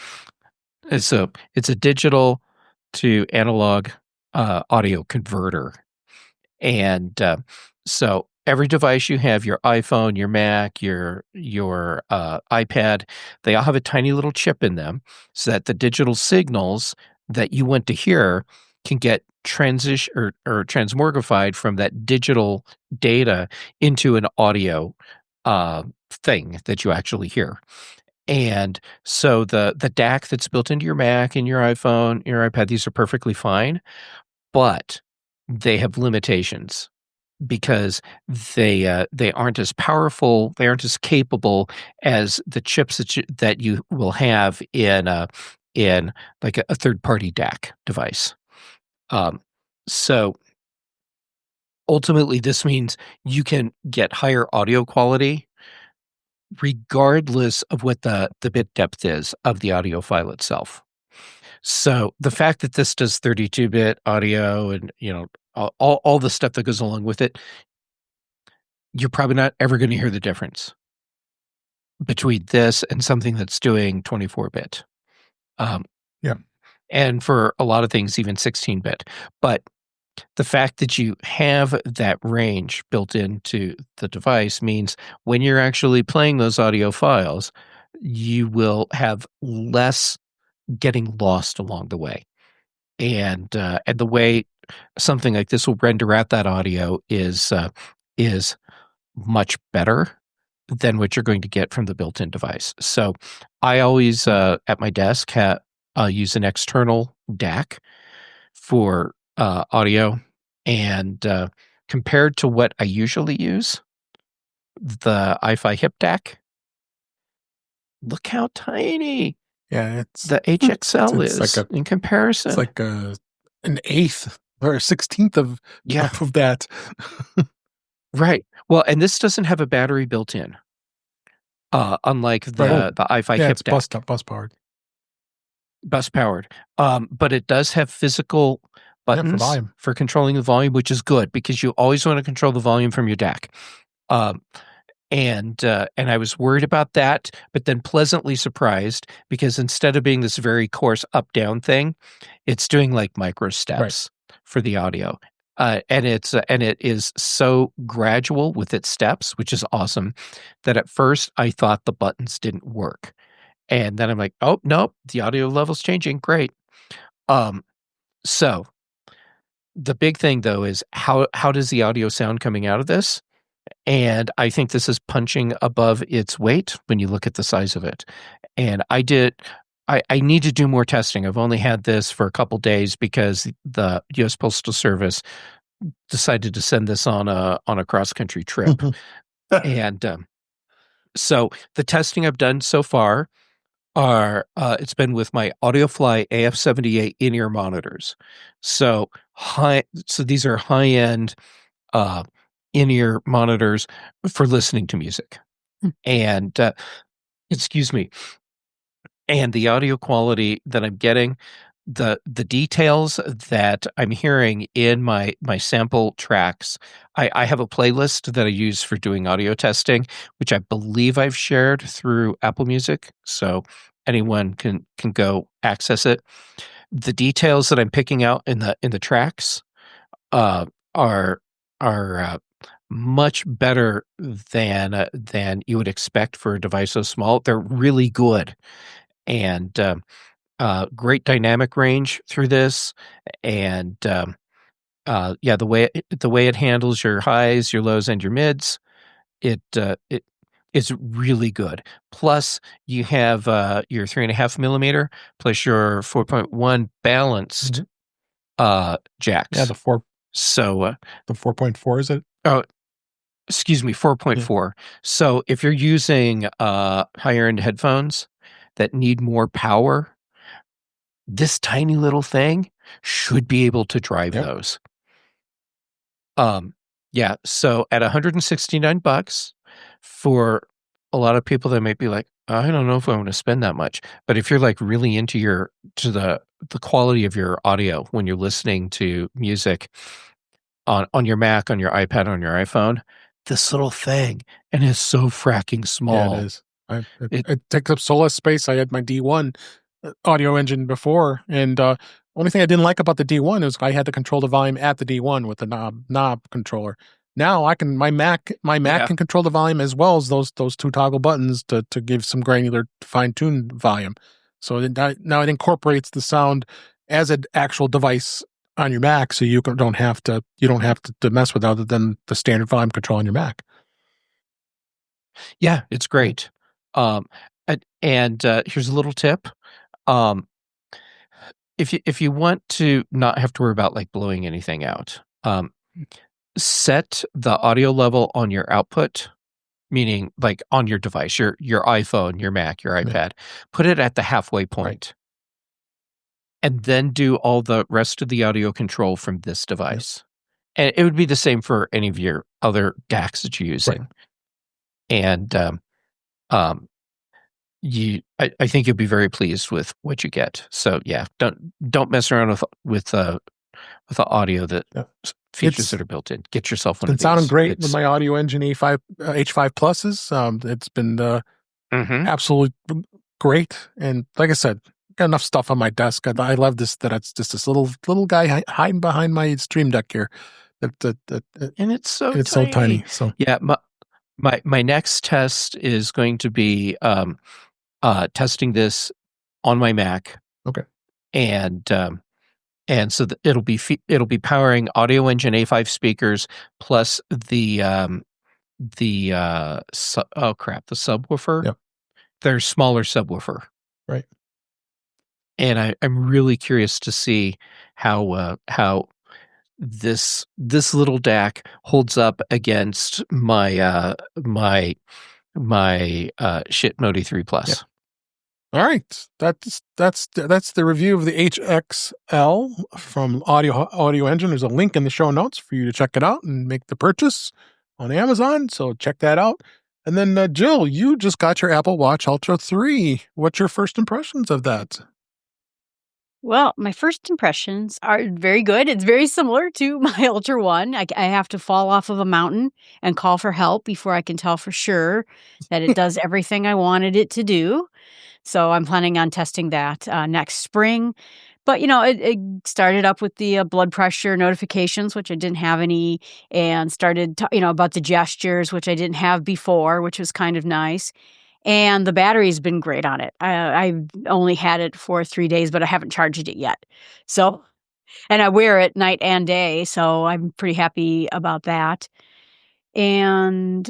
Okay. It's a digital to analog audio converter. And so every device you have, your iPhone, your Mac, your iPad, they all have a tiny little chip in them so that the digital signals that you want to hear can get transition or transmogrified from that digital data into an audio thing that you actually hear. And so the DAC that's built into your Mac and your iPhone, your iPad, these are perfectly fine, but they have limitations because they aren't as powerful, they aren't as capable as the chips that you will have in like a third-party DAC device. So ultimately, this means you can get higher audio quality regardless of what the bit depth is of the audio file itself. So the fact that this does 32-bit audio and all the stuff that goes along with it, you're probably not ever going to hear the difference between this and something that's doing 24-bit. And for a lot of things, even 16-bit. But the fact that you have that range built into the device means when you're actually playing those audio files, you will have less getting lost along the way. And the way something like this will render out that audio is much better than what you're going to get from the built-in device. So I always, at my desk, use an external DAC for audio, and compared to what I usually use, the iFi Hip DAC, look how tiny the HXL is like in comparison. It's like an eighth or a 16th of that. Right. Well, and this doesn't have a battery built in, unlike the iFi Hip DAC. Bus powered. But it does have physical buttons for controlling the volume, which is good because you always want to control the volume from your DAC. And I was worried about that, but then pleasantly surprised because instead of being this very coarse up-down thing, it's doing like micro steps for the audio. And it is so gradual with its steps, which is awesome, that at first I thought the buttons didn't work. And then I'm like, oh, nope, the audio level's changing. Great. So the big thing, though, is how does the audio sound coming out of this? And I think this is punching above its weight when you look at the size of it. And I need to do more testing. I've only had this for a couple days because the U.S. Postal Service decided to send this on a cross-country trip. And So the testing I've done so far it's been with my AudioFly AF78 in-ear monitors. So these are high-end in-ear monitors for listening to music. And excuse me. And the audio quality that I'm getting, the details that I'm hearing in my sample tracks. I have a playlist that I use for doing audio testing, which I believe I've shared through Apple Music, so anyone can go access it. The details that I'm picking out in the tracks are much better than you would expect for a device so small. They're really good, and great dynamic range through this, and yeah, the way it handles your highs, your lows, and your mids, it is really good. Plus, you have your 3.5 millimeter plus your 4.1 balanced jacks. Yeah, the 4. So the 4.4 is it? Oh, excuse me, 4.4. Yeah. So if you're using higher end headphones that need more power, this tiny little thing should be able to drive those. Yeah. So at $169 for a lot of people that might be like, I don't know if I want to spend that much. But if you're like really into the quality of your audio when you're listening to music on your Mac, on your iPad, on your iPhone, this little thing, and it's so fracking small. Yeah, it is. It takes up so less space. I had my D1 audio engine before, and only thing I didn't like about the D1 is I had to control the volume at the D1 with the knob controller. Now I can my Mac can control the volume as well as those two toggle buttons to give some granular fine-tuned volume. So now it incorporates the sound as an actual device on your Mac, so you don't have to mess with other than the standard volume control on your Mac. Yeah, it's great. And here's a little tip. If you want to not have to worry about like blowing anything out, set the audio level on your output, meaning like on your device, your iPhone, your Mac, your iPad, put it at the halfway point. And then do all the rest of the audio control from this device. And it would be the same for any of your other DACs that you're using. Right. And I think you'll be very pleased with what you get. So yeah, don't mess around with the audio that features that are built in. Get yourself one of these. It's sounding great with my Audioengine H5 Pluses. It's been absolutely great. And like I said, got enough stuff on my desk. I love this, that it's just this little guy hiding behind my Stream Deck here. And it's so tiny. So yeah, my next test is going to be testing this on my Mac. Okay. And so it'll be powering Audioengine A5 speakers plus the subwoofer. Yep. There's smaller subwoofer. Right. And I'm really curious to see how this little DAC holds up against my shit Modi 3 Plus. Yeah. All right, that's the review of the HXL from Audioengine. There's a link in the show notes for you to check it out and make the purchase on Amazon. So check that out. And then Jill, you just got your Apple Watch Ultra 3. What's your first impressions of that? Well, my first impressions are very good. It's very similar to my Ultra 1. I have to fall off of a mountain and call for help before I can tell for sure that it does everything I wanted it to do. So I'm planning on testing that next spring. But, it started up with the blood pressure notifications, which I didn't have any, and started, about the gestures, which I didn't have before, which was kind of nice. And the battery's been great on it. I've only had it for 3 days, but I haven't charged it yet. So, and I wear it night and day, so I'm pretty happy about that. And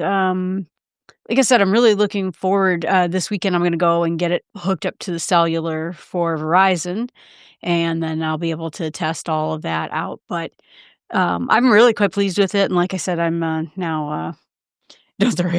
like I said, I'm really looking forward. This weekend, I'm going to go and get it hooked up to the cellular for Verizon, and then I'll be able to test all of that out. But I'm really quite pleased with it. And like I said, I'm now Don't throw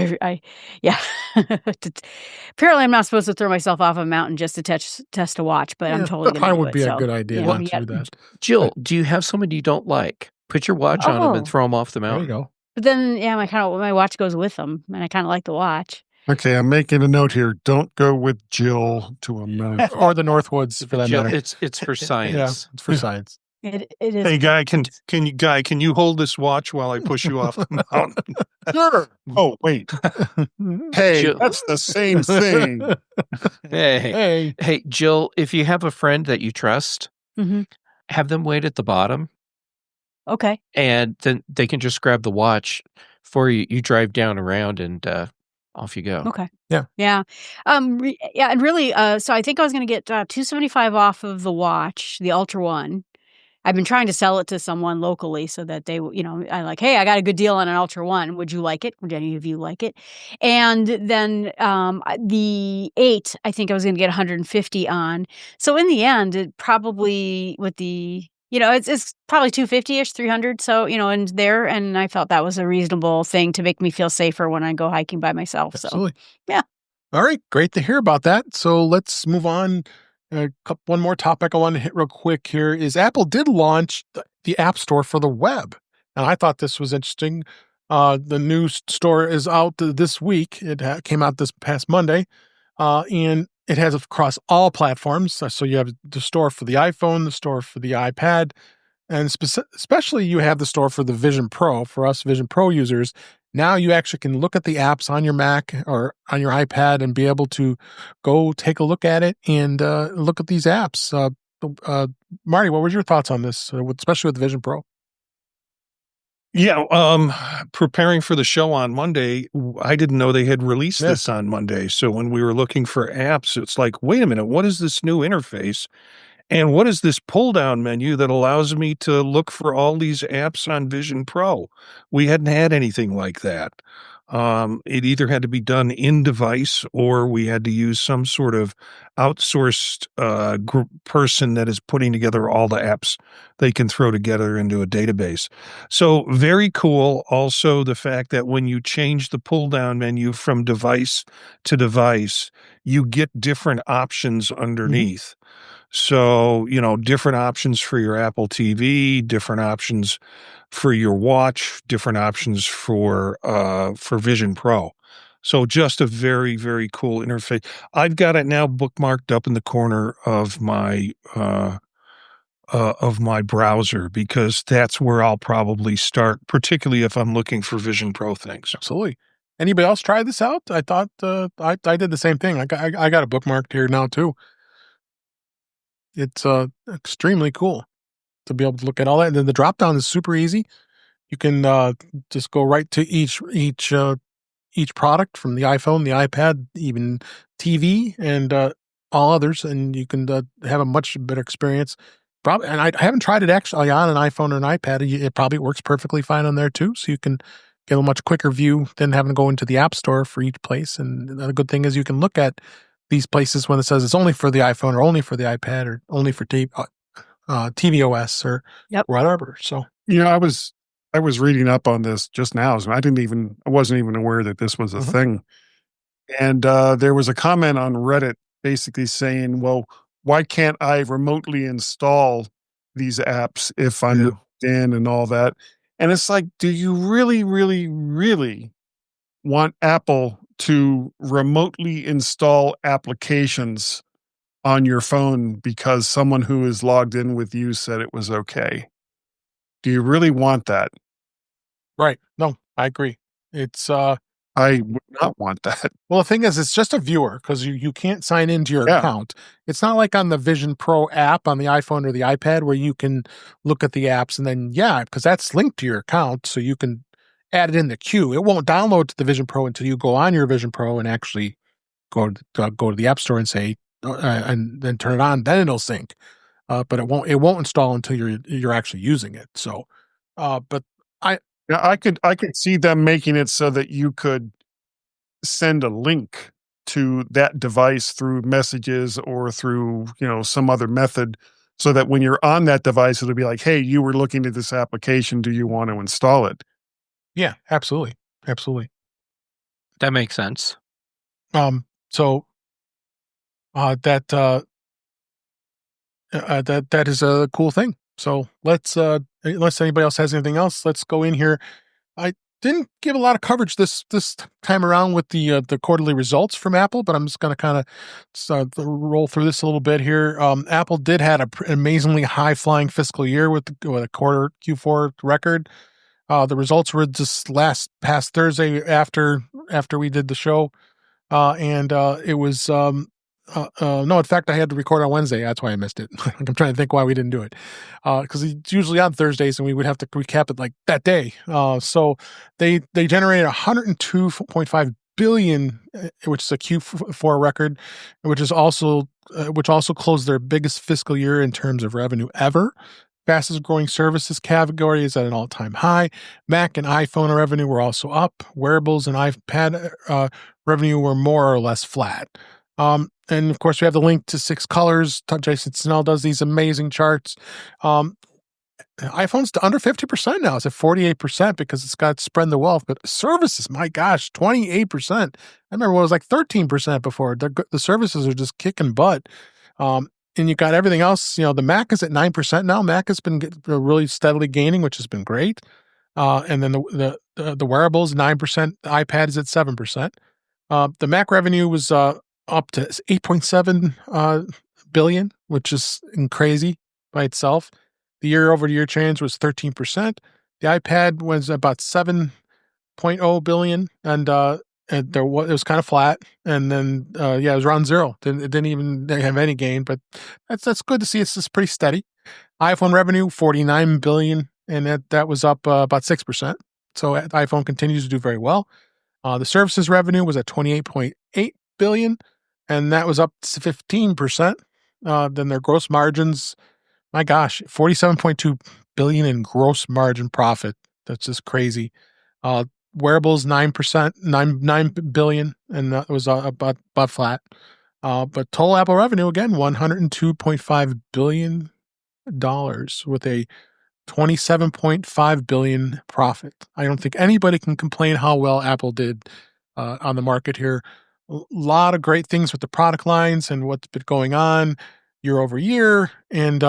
yeah. Apparently, I'm not supposed to throw myself off a mountain just to test a watch, but I'm totally that going to probably do would it. be a So, good idea yeah, not we to do got- that. Jill, do you have someone you don't like? Put your watch on them and Oh. throw them off the There you mountain. go. But then, yeah, my watch goes with them, and I kind of like the watch. Okay, I'm making a note here. Don't go with Jill to a mountain. Or the Northwoods, for that Jill, matter. it's for Yeah, science. it's for science. It is. Hey, Guy, can you hold this watch while I push you off the mountain? Sure. Oh, wait. Hey, Jill- that's the same thing. Hey, Hey, Jill, if you have a friend that you trust, Mhm. have them wait at the bottom, Okay. and then they can just grab the watch for you. You drive down around, and off you go. Okay. Yeah. Yeah. Yeah, and really, so I think I was going to get $275 off of the watch, the Ultra One. I've been trying to sell it to someone locally so that they, I like, hey, I got a good deal on an Ultra One. Would you like it? Would any of you like it? And then the 8, I think I was going to get 150 on. So in the end, it probably with the, it's probably 250-ish, 300. So, in there. And I felt that was a reasonable thing to make me feel safer when I go hiking by myself. So, absolutely. yeah. All right, great to hear about that. So let's move on. One more topic I want to hit real quick here is Apple did launch the App Store for the web. And I thought this was interesting. The new store is out this week. It came out this past Monday. And it has across all platforms. So you have the store for the iPhone, the store for the iPad, and especially you have the store for the Vision Pro. For us Vision Pro users, now you actually can look at the apps on your Mac or on your iPad and be able to go take a look at it and look at these apps. Marty, what were your thoughts on this, especially with the Vision Pro? Yeah, preparing for the show on Monday, I didn't know they had released this on Monday. So when we were looking for apps, it's like, wait a minute, what is this new interface? And what is this pull-down menu that allows me to look for all these apps on Vision Pro? We hadn't had anything like that. It either had to be done in-device or we had to use some sort of outsourced person that is putting together all the apps they can throw together into a database. So very cool. Also, the fact that when you change the pull-down menu from device to device, you get different options underneath. So, different options for your Apple TV, different options for your watch, different options for Vision Pro. So just a very, very cool interface. I've got it now bookmarked up in the corner of my browser because that's where I'll probably start, particularly if I'm looking for Vision Pro things. Absolutely. Anybody else try this out? I thought I did the same thing. I got it bookmarked here now too. It's extremely cool to be able to look at all that. And then the drop down is super easy. You can just go right to each product from the iPhone, the iPad, even TV, and all others, and you can have a much better experience. Probably, and I haven't tried it actually on an iPhone or an iPad. It probably works perfectly fine on there too. So you can get a much quicker view than having to go into the App Store for each place. And the good thing is you can look at these places when it says it's only for the iPhone or only for the iPad or only for tvOS or whatever. So I was reading up on this just now. So I wasn't even aware that this was a thing. And there was a comment on Reddit basically saying, well, why can't I remotely install these apps if I'm logged in and all that? And it's like, do you really, really, really want Apple to remotely install applications on your phone because someone who is logged in with you said it was okay? Do you really want that? Right. No, I agree. It's I would not want that. Well, the thing is, it's just a viewer because you can't sign into your account. It's not like on the Vision Pro app on the iPhone or the iPad where you can look at the apps and then, because that's linked to your account, so you can add it in the queue. It won't download to the Vision Pro until you go on your Vision Pro and actually go to the App Store and say, and then turn it on. Then it'll sync, but it won't install until you're actually using it. So, but I could see them making it so that you could send a link to that device through messages or through, some other method so that when you're on that device, it'll be like, hey, you were looking at this application. Do you want to install it? Yeah, absolutely. Absolutely. That makes sense. So that is a cool thing. So let's unless anybody else has anything else, let's go in here. I didn't give a lot of coverage this time around with the quarterly results from Apple, but I'm just going to kind of roll through this a little bit here. Apple did had an amazingly high flying fiscal year with a quarter Q4 record. The results were just past Thursday after we did the show, and it was no. In fact, I had to record on Wednesday. That's why I missed it. I'm trying to think why we didn't do it, because it's usually on Thursdays, and we would have to recap it like that day. So they generated 102.5 billion, which is a Q4 record, which also closed their biggest fiscal year in terms of revenue ever. Fastest growing services category is at an all-time high. Mac and iPhone revenue were also up. Wearables and iPad revenue were more or less flat. And of course, we have the link to 6 Colors. Jason Snell does these amazing charts. iPhone's under 50% now. It's at 48% because it's got spread the wealth. But services, my gosh, 28%. I remember it was like 13% before. The services are just kicking butt. And you got everything else. The Mac is at 9% now. Mac has been really steadily gaining, which has been great. And then the wearables, 9%. The iPad is at 7%. The Mac revenue was up to 8.7 billion, which is crazy by itself. The year-over-year change was 13%. The iPad was about 7.0 billion, and it was kind of flat. And then it was around zero. It didn't even have any gain, but that's good to see. It's just pretty steady. iPhone revenue 49 billion, and that was up about 6%. So iPhone continues to do very well. The services revenue was at 28.8 billion, and that was up to 15%. Then their gross margins, my gosh, 47.2 billion in gross margin profit. That's just crazy. Wearables 9%, 9 billion, and that was about flat. But total Apple revenue again, $102.5 billion with a 27.5 billion profit. I don't think anybody can complain how well Apple did on the market here. A lot of great things with the product lines and what's been going on year over year, and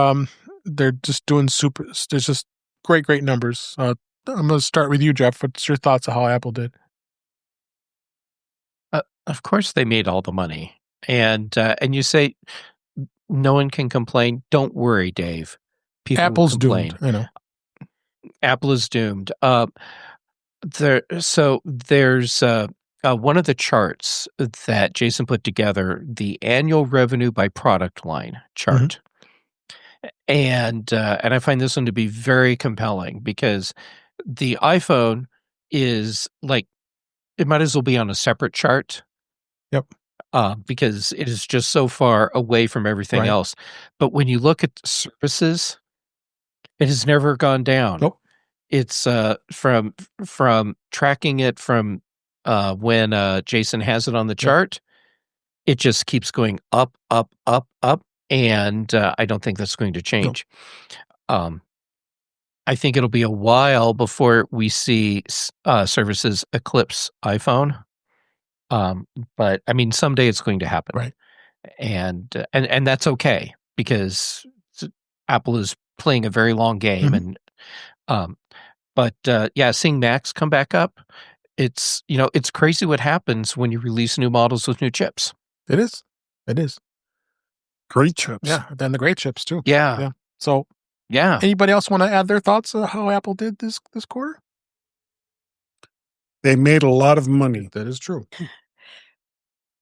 they're just doing super. There's just great numbers. I'm going to start with you, Jeff. What's your thoughts of how Apple did? Of course, they made all the money, and you say no one can complain. Don't worry, Dave. People Apple's will complain. doomed. I know. Apple is doomed. So there's one of the charts that Jason put together, the annual revenue by product line chart. And I find this one to be very compelling because the iPhone is like, it might as well be on a separate chart. Yep. Because it is just so far away from everything else. But when you look at services, it has never gone down. Nope. It's from tracking it from when Jason has it on the chart, it just keeps going up, and I don't think that's going to change. Nope. I think it'll be a while before we see services eclipse iPhone. But I mean, someday it's going to happen, right? And that's okay because Apple is playing a very long game, and seeing Macs come back up, it's crazy what happens when you release new models with new chips. It is great chips. Yeah, then the great chips too. Yeah. So anybody else want to add their thoughts on how Apple did this quarter? They made a lot of money. That is true.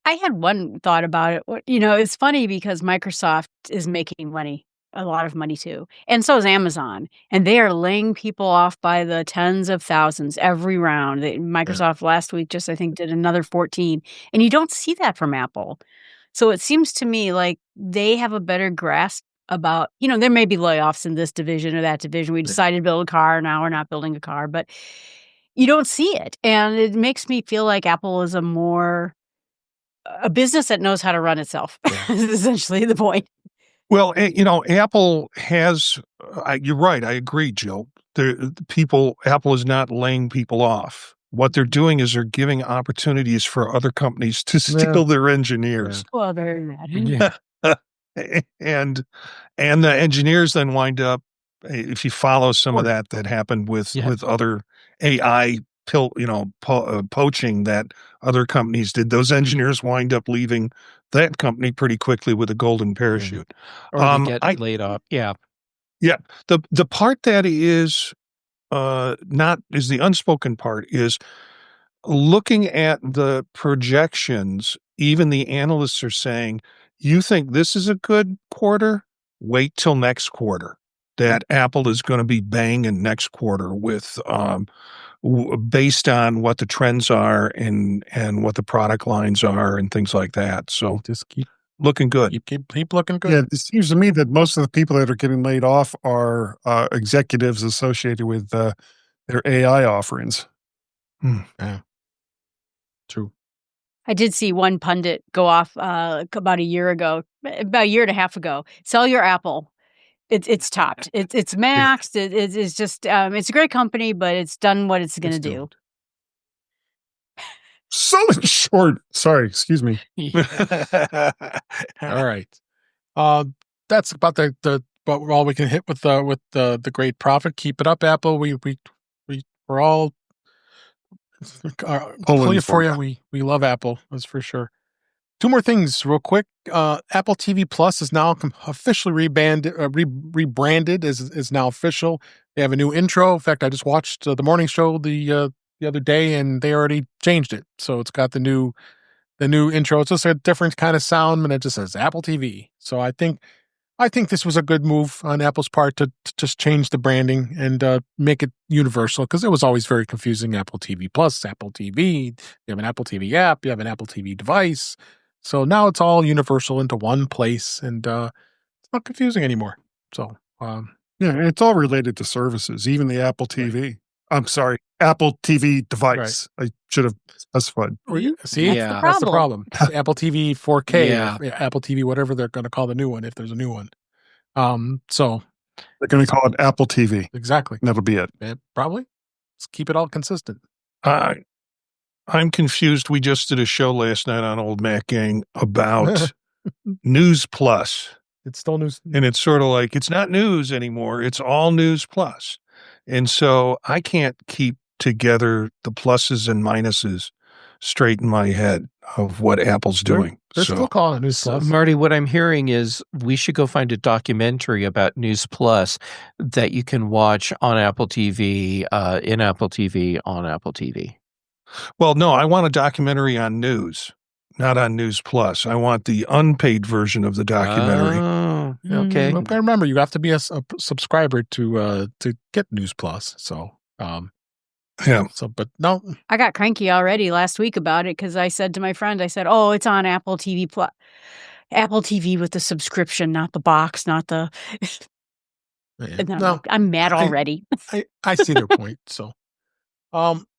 I had one thought about it. It's funny because Microsoft is making money, a lot of money too. And so is Amazon. And they are laying people off by the tens of thousands every round. Microsoft last week just, I think, did another 14. And you don't see that from Apple. So it seems to me like they have a better grasp about, there may be layoffs in this division or that division. We decided to build a car. Now we're not building a car. But you don't see it. And it makes me feel like Apple is a business that knows how to run itself. Is essentially the point. Well, Apple has, you're right. I agree, Jill. Apple is not laying people off. what they're doing is they're giving opportunities for other companies to steal their engineers. Well, very mad. and the engineers then wind up, if you follow some of that happened with other AI poaching that other companies did, those engineers wind up leaving that company pretty quickly with a golden parachute. Or they get laid off. Yeah. Yeah. The part that is not is the unspoken part is looking at the projections. Even the analysts are saying, you think this is a good quarter? Wait till next quarter. That Apple is going to be banging next quarter with based on what the trends are and what the product lines are and things like that. So just keep looking good. Keep looking good. Yeah, it seems to me that most of the people that are getting laid off are executives associated with their AI offerings. Yeah. True. I did see one pundit go off about a year and a half ago. Sell your Apple. It's topped. It's maxed. It's just it's a great company, but it's done what it's going to do. So in short, sorry, excuse me. All right. That's about the all we can hit with the great profit. Keep it up, Apple. We're all pulling it for you. We love Apple, that's for sure. Two more things real quick. Apple TV Plus is now officially rebranded is now official. They have a new intro. In fact, I just watched the morning show the other day, and they already changed it. So it's got the new intro. It's just a different kind of sound, and it just says Apple TV. So I think this was a good move on Apple's part to just change the branding and make it universal, because it was always very confusing. Apple TV Plus, Apple TV. You have an Apple TV app. You have an Apple TV device. So now it's all universal into one place, and it's not confusing anymore. So yeah, it's all related to services, even the Apple TV. Right. I'm sorry, Apple TV device. Right. I should have specified. See, that's the problem. Apple TV 4K, or Apple TV, whatever they're going to call the new one, if there's a new one. So they're going to call it Apple TV. Exactly. That'll be it. Probably. Let's keep it all consistent. I'm confused. We just did a show last night on Old Mac Gang about News Plus. It's still news. And it's sort of like, it's not news anymore. It's all News Plus. And so I can't keep together the pluses and minuses straight in my head of what Apple's doing. They're still calling it News Plus. Marty, what I'm hearing is we should go find a documentary about News Plus that you can watch on Apple TV, in Apple TV, on Apple TV. Well, no, I want a documentary on news, not on News Plus. I want the unpaid version of the documentary. Oh, okay. Well, remember, you have to be a subscriber to get News Plus. So, yeah. So, but no, I got cranky already last week about it because I said to my friend, "Oh, it's on Apple TV Plus, Apple TV with the subscription, not the box, not the." And I'm mad already. I see their point. So,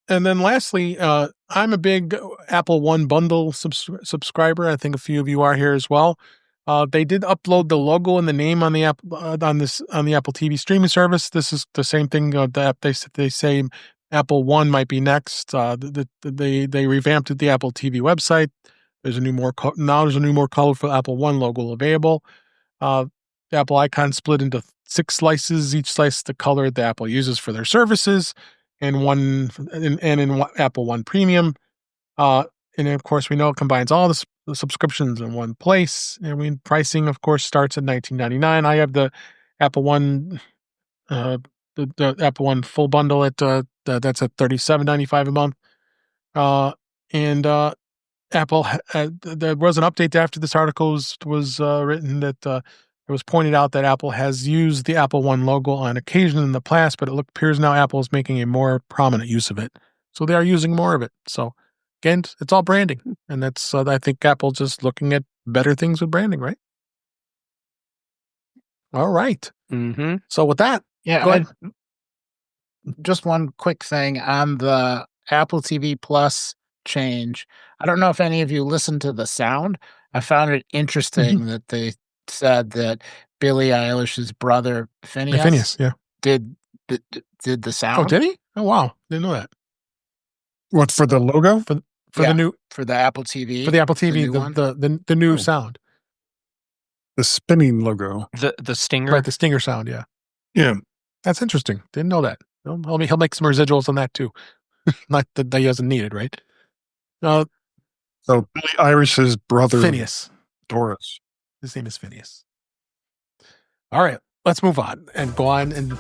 and then lastly, I'm a big Apple One bundle subscriber. I think a few of you are here as well. They did upload the logo and the name on the app on the Apple TV streaming service. This is the same thing. The app they say Apple One might be next. They revamped the Apple TV website. There's a new more colorful Apple One logo available. The Apple icon split into 6 slices. Each slice the color that Apple uses for their services. And in Apple One Premium, and of course we know it combines all the subscriptions in one place. And pricing, of course, starts at $19.99. I have the Apple One, the Apple One full bundle at that's at $37.95 a month. And Apple, there was an update after this article was written that. It was pointed out that Apple has used the Apple One logo on occasion in the past, but it appears now Apple is making a more prominent use of it. So they are using more of it. So again, it's all branding. And that's, I think Apple's just looking at better things with branding, right? All right. Mm-hmm. So with that, go ahead. Just one quick thing on the Apple TV Plus change. I don't know if any of you listened to the sound. I found it interesting that they said that Billie Eilish's brother Phineas yeah, did the sound. Oh, did he? Oh, wow, didn't know that. What, for the logo? for Yeah. the new For the Apple TV. for the Apple TV, new one? the new Oh. sound, The spinning logo. The stinger. right? The stinger sound. Yeah, Yeah. that's interesting. Didn't know that. He'll make some residuals on that too. Not that he doesn't need it, right? So Billy Irish's brother, Phineas. Doris. His name is Phineas. All right, let's move on and go on and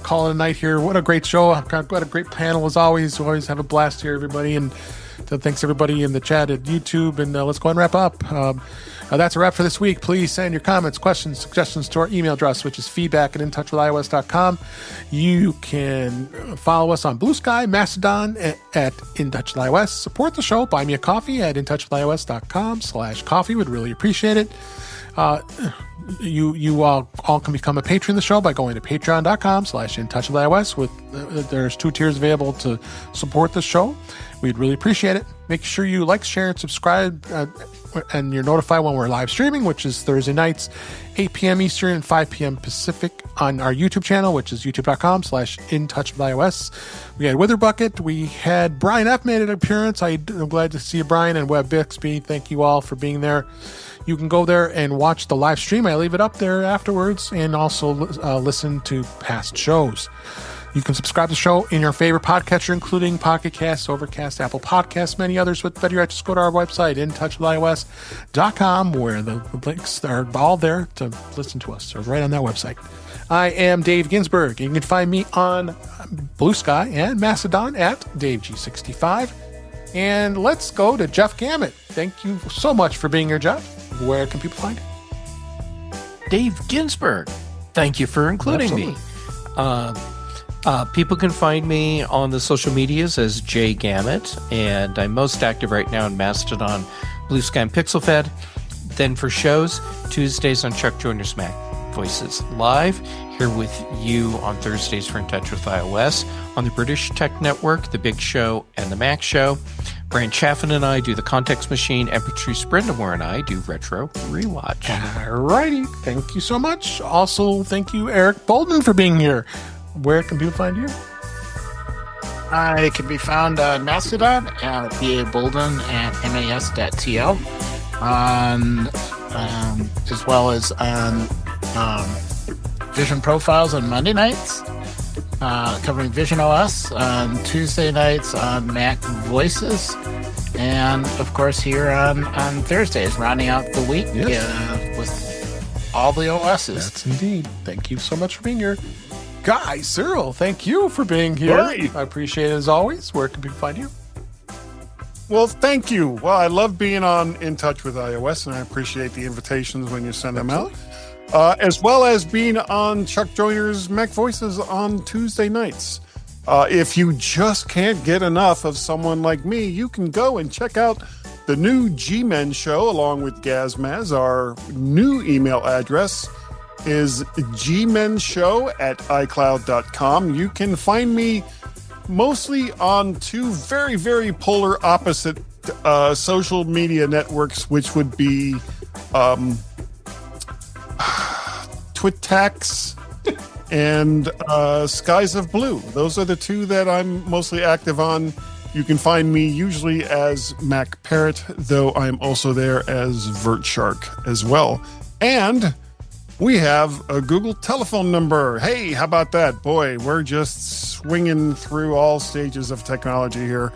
call it a night here. What a great show. What a great panel as always. We always have a blast here, everybody. And thanks everybody in the chat at YouTube. And let's go and wrap up. That's a wrap for this week. Please send your comments, questions, suggestions to our email address, which is feedback@intouchwithios.com. You can follow us on Blue Sky, Mastodon at InTouchWithIOS. Support the show. Buy me a coffee at intouchwithios.com/coffee. Would really appreciate it. You all can become a patron of the show by going to patreon.com/intouchwithios. There's 2 tiers available to support the show. We'd really appreciate it. Make sure you like, share, and subscribe, and you're notified when we're live streaming, which is Thursday nights, 8 p.m. Eastern and 5 p.m. Pacific on our YouTube channel, which is youtube.com/intouchwithios. We had Witherbucket. We had Brian F. made an appearance. I'm glad to see you, Brian, and Webb Bixby. Thank you all for being there. You can go there and watch the live stream. I leave it up there afterwards, and also listen to past shows. You can subscribe to the show in your favorite podcatcher, including Pocket Casts, Overcast, Apple Podcasts, many others. But better yet, just go to our website, intouchwithios.com, where the links are all there to listen to us. So right on that website. I am Dave Ginsburg. You can find me on Blue Sky and Mastodon at DaveG65. And let's go to Jeff Gamet. Thank you so much for being here, Jeff. Where can people find you? Dave Ginsburg. Thank you for including me. People can find me on the social medias as J Gamet, and I'm most active right now in Mastodon, Blue Sky, and PixelFed. Then for shows, Tuesdays on Chuck Joyner's Mac Voices Live, here with you on Thursdays for In Touch with iOS, on the British Tech Network, The Big Show, and The Mac Show. Brian Chaffin and I do The Context Machine, and Patrice Brindamore and I do Retro Rewatch. All righty. Thank you so much. Also, thank you, Eric Bolden, for being here. Where can people find you? I can be found on Mastodon at Bolden at mas.tl, as well as on Vision Profiles on Monday nights, covering visionOS on Tuesday nights on Mac Voices, and of course here on Thursdays, rounding out the week with all the OSs. That's indeed. Thank you so much for being here. Guy, Serle, thank you for being here. Right. I appreciate it as always. Where can people find you? Well, thank you. Well, I love being on In Touch with iOS, and I appreciate the invitations when you send them out. As well as being on Chuck Joyner's Mac Voices on Tuesday nights. If you just can't get enough of someone like me, you can go and check out the new G-Men show along with Gazmaz. Our new email address is gmenshow@icloud.com. You can find me mostly on 2 very, very polar opposite social media networks, which would be Twitax and Skies of Blue. Those are the 2 that I'm mostly active on. You can find me usually as Mac Parrot, though I'm also there as VertShark as well. And we have a Google telephone number. Hey, how about that? Boy, we're just swinging through all stages of technology here.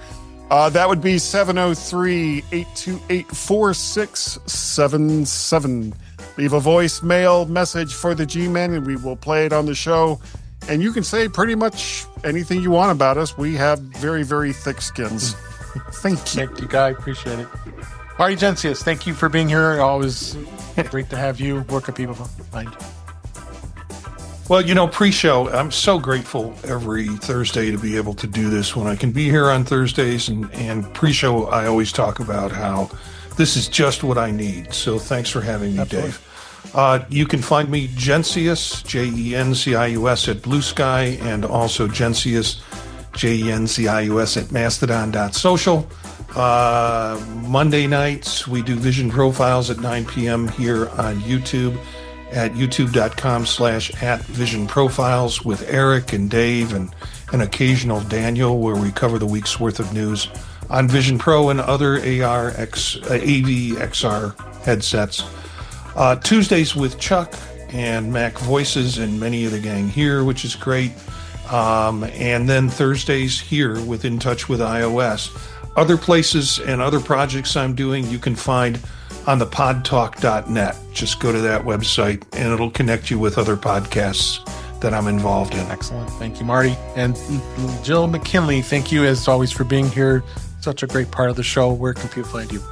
That would be 703-828-4677. Leave a voicemail message for the G-Men, and we will play it on the show. And you can say pretty much anything you want about us. We have very, very thick skins. Thank you. Thank you, Guy. Appreciate it. Marty Jencius, thank you for being here. Always great to have you. Where can people find you? Well, pre-show, I'm so grateful every Thursday to be able to do this when I can be here on Thursdays. And pre-show, I always talk about how this is just what I need. So thanks for having me, Absolutely. Dave. You can find me Jencius, Jencius at Blue Sky, and also Jencius, Jencius at mastodon.social. Monday nights, we do Vision Profiles at 9 p.m. here on YouTube. at youtube.com/@visionprofiles with Eric and Dave and an occasional Daniel, where we cover the week's worth of news on Vision Pro and other AV XR headsets. Tuesdays with Chuck and Mac Voices and many of the gang here, which is great. And then Thursdays here with In Touch with iOS. Other places and other projects I'm doing you can find on the podtalk.net. Just go to that website and it'll connect you with other podcasts that I'm involved in. Excellent. Thank you, Marty. And Jill McKinley, thank you as always for being here. Such a great part of the show. Where can people find you?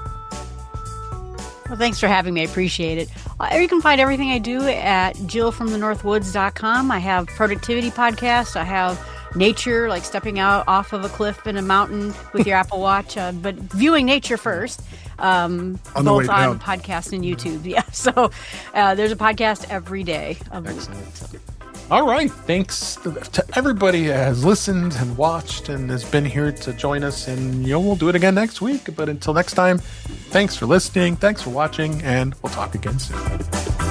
Well, thanks for having me. I appreciate it. You can find everything I do at jillfromthenorthwoods.com. I have productivity podcasts. I have nature, like stepping out off of a cliff in a mountain with your Apple Watch, but viewing nature first. Both on podcast and YouTube. Yeah. So there's a podcast every day. Excellent. All right. Thanks to everybody that has listened and watched and has been here to join us. And we'll do it again next week. But until next time, thanks for listening. Thanks for watching. And we'll talk again soon.